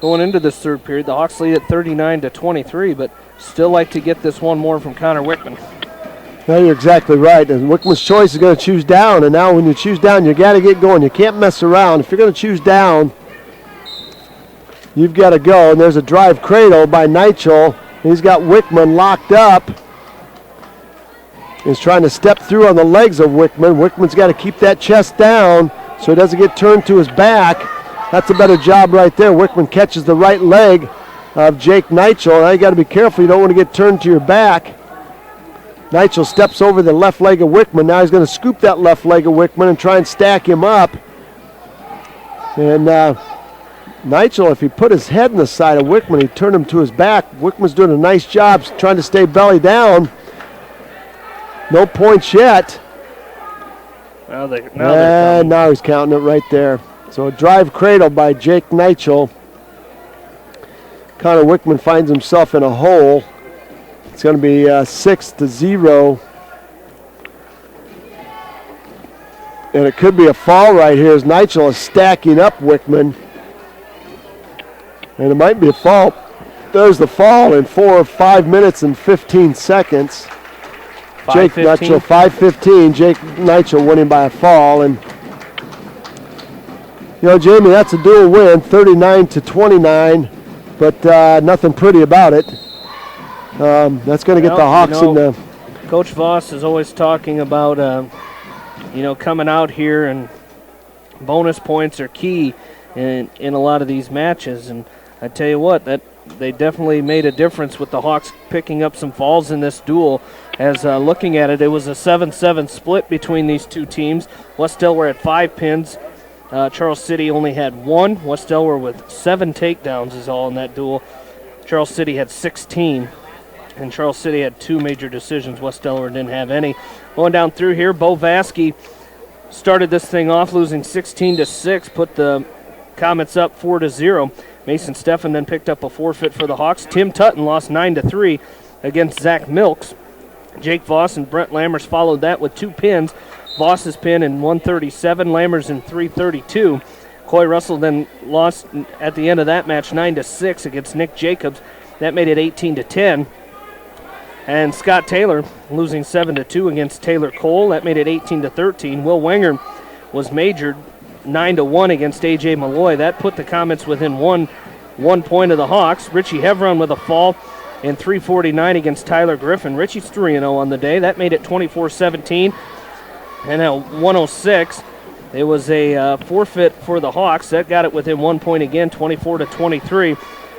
going into this third period. The Hawks lead at 39-23, but still like to get this one more from Connor Wickman. No, you're exactly right. And Wickman's choice is going to choose down, and now when you choose down, you got to get going. You can't mess around. If you're going to choose down, you've got to go. And there's a drive cradle by Nigel. He's got Wickman locked up. He's trying to step through on the legs of Wickman. Wickman's got to keep that chest down so he doesn't get turned to his back. That's a better job right there. Wickman catches the right leg of Jake Nigel. Now you got to be careful. You don't want to get turned to your back. Nigel steps over the left leg of Wickman. Now he's going to scoop that left leg of Wickman and try and stack him up. And Nigel, if he put his head in the side of Wickman, he'd turn him to his back. Wickman's doing a nice job trying to stay belly down. No points yet. Now he's counting it right there. So a drive cradle by Jake Nigel. Connor Wickman finds himself in a hole. It's going to be 6-0. And it could be a fall right here as Nigel is stacking up Wickman. And it might be a fall. There's the fall in 5 minutes and 15 seconds. Jake Nigel, 5:15. Jake Nigel winning by a fall. And, Jamie, that's a dual win, 39-29. But nothing pretty about it. That's going to get the Hawks in the... Coach Voss is always talking about, coming out here, and bonus points are key in a lot of these matches. And I tell you what, that they definitely made a difference with the Hawks picking up some falls in this duel. As looking at it, it was a 7-7 split between these two teams. West Delaware had 5 pins. Charles City only had 1. West Delaware with 7 takedowns is all in that duel. Charles City had 16. And Charles City had 2 major decisions. West Delaware didn't have any. Going down through here, Bo Vasky started this thing off losing 16-6, put the Comets up 4-0. Mason Steffen then picked up a forfeit for the Hawks. Tim Tutton lost 9-3 against Zach Milks. Jake Voss and Brent Lammers followed that with 2 pins. Voss's pin in 137, Lammers in 332. Coy Russell then lost at the end of that match 9-6 against Nick Jacobs. That made it 18-10. And Scott Taylor losing 7-2 against Taylor Cole. That made it 18-13. Will Wenger was majored 9-1 against A.J. Malloy. That put the Comets within one point of the Hawks. Richie Hevron with a fall in 3:49 against Tyler Griffin. Richie's 3-0 on the day. That made it 24-17. And at 106, it was a forfeit for the Hawks. That got it within 1 point again, 24-23.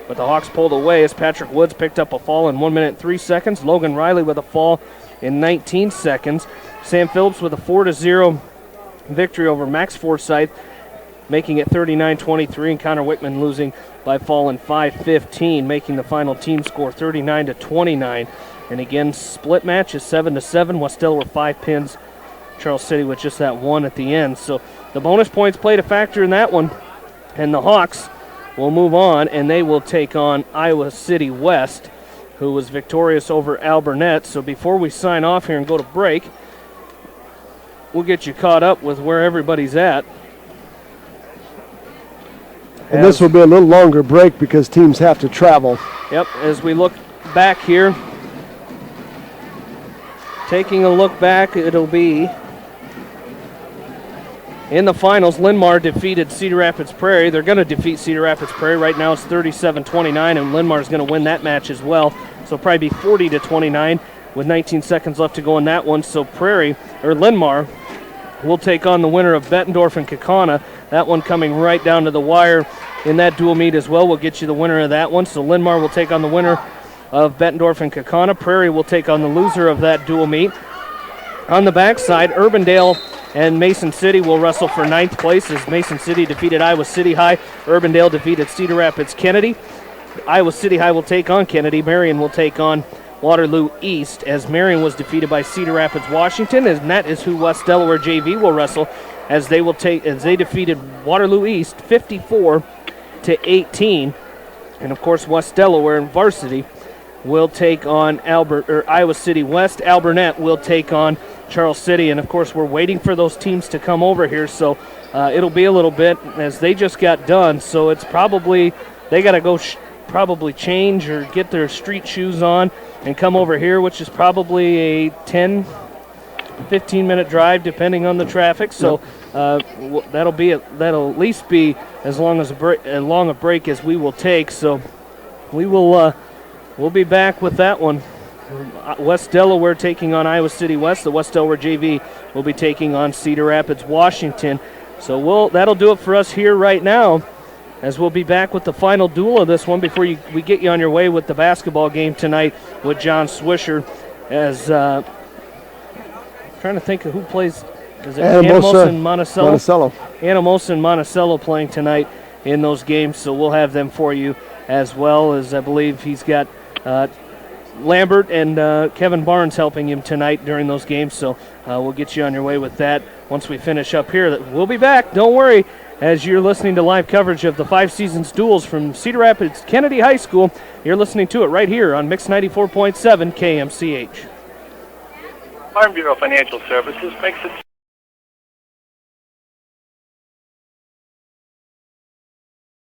But the Hawks pulled away as Patrick Woods picked up a fall in 1 minute and 3 seconds. Logan Riley with a fall in 19 seconds. Sam Phillips with a 4-0 victory over Max Forsyth, making it 39-23, and Connor Wickman losing by fall in 5:15, making the final team score 39-29. And again, split match is 7-7. West Delaware 5 pins. Charles City with just that 1 at the end. So the bonus points played a factor in that one. And the Hawks will move on, and they will take on Iowa City West, who was victorious over Alburnett. So before we sign off here and go to break, we'll get you caught up with where everybody's at. And this will be a little longer break because teams have to travel. Yep, as we look back here, taking a look back, it'll be in the finals. Linn-Mar defeated Cedar Rapids Prairie. They're going to defeat Cedar Rapids Prairie. Right now it's 37-29, and Linn-Mar is going to win that match as well. So probably be 40-29 with 19 seconds left to go in that one. So Linn-Mar will take on the winner of Bettendorf and Kaukauna. That one coming right down to the wire in that dual meet as well. We'll get you the winner of that one. So Linn-Mar will take on the winner of Bettendorf and Kaukauna. Prairie will take on the loser of that dual meet. On the backside, Urbandale and Mason City will wrestle for 9th place as Mason City defeated Iowa City High. Urbandale defeated Cedar Rapids Kennedy. Iowa City High will take on Kennedy. Marion will take on Waterloo East as Marion was defeated by Cedar Rapids Washington, and that is who West Delaware JV will wrestle as they defeated Waterloo East 54-18. And of course West Delaware and Varsity will take on Iowa City West. Alburnett will take on Charles City, and of course we're waiting for those teams to come over here, so it'll be a little bit as they just got done, so it's probably they got to go probably change or get their street shoes on and come over here, which is probably a 10-15 minute drive depending on the traffic, so that'll at least be as long a break as we will take. So we'll be back with that one. West Delaware taking on Iowa City West. The West Delaware JV will be taking on Cedar Rapids Washington. So that'll do it for us here right now, as we'll be back with the final duel of this one before we get you on your way with the basketball game tonight with John Swisher. As trying to think of who plays. Is it Anamosa and Monticello? Anamosa and Monticello playing tonight in those games, so we'll have them for you as well, as I believe he's got Lambert and Kevin Barnes helping him tonight during those games, so we'll get you on your way with that once we finish up here. We'll be back, don't worry, as you're listening to live coverage of the 5 Seasons duels from Cedar Rapids Kennedy High School. You're listening to it right here on Mix 94.7 KMCH. Farm Bureau Financial Services makes it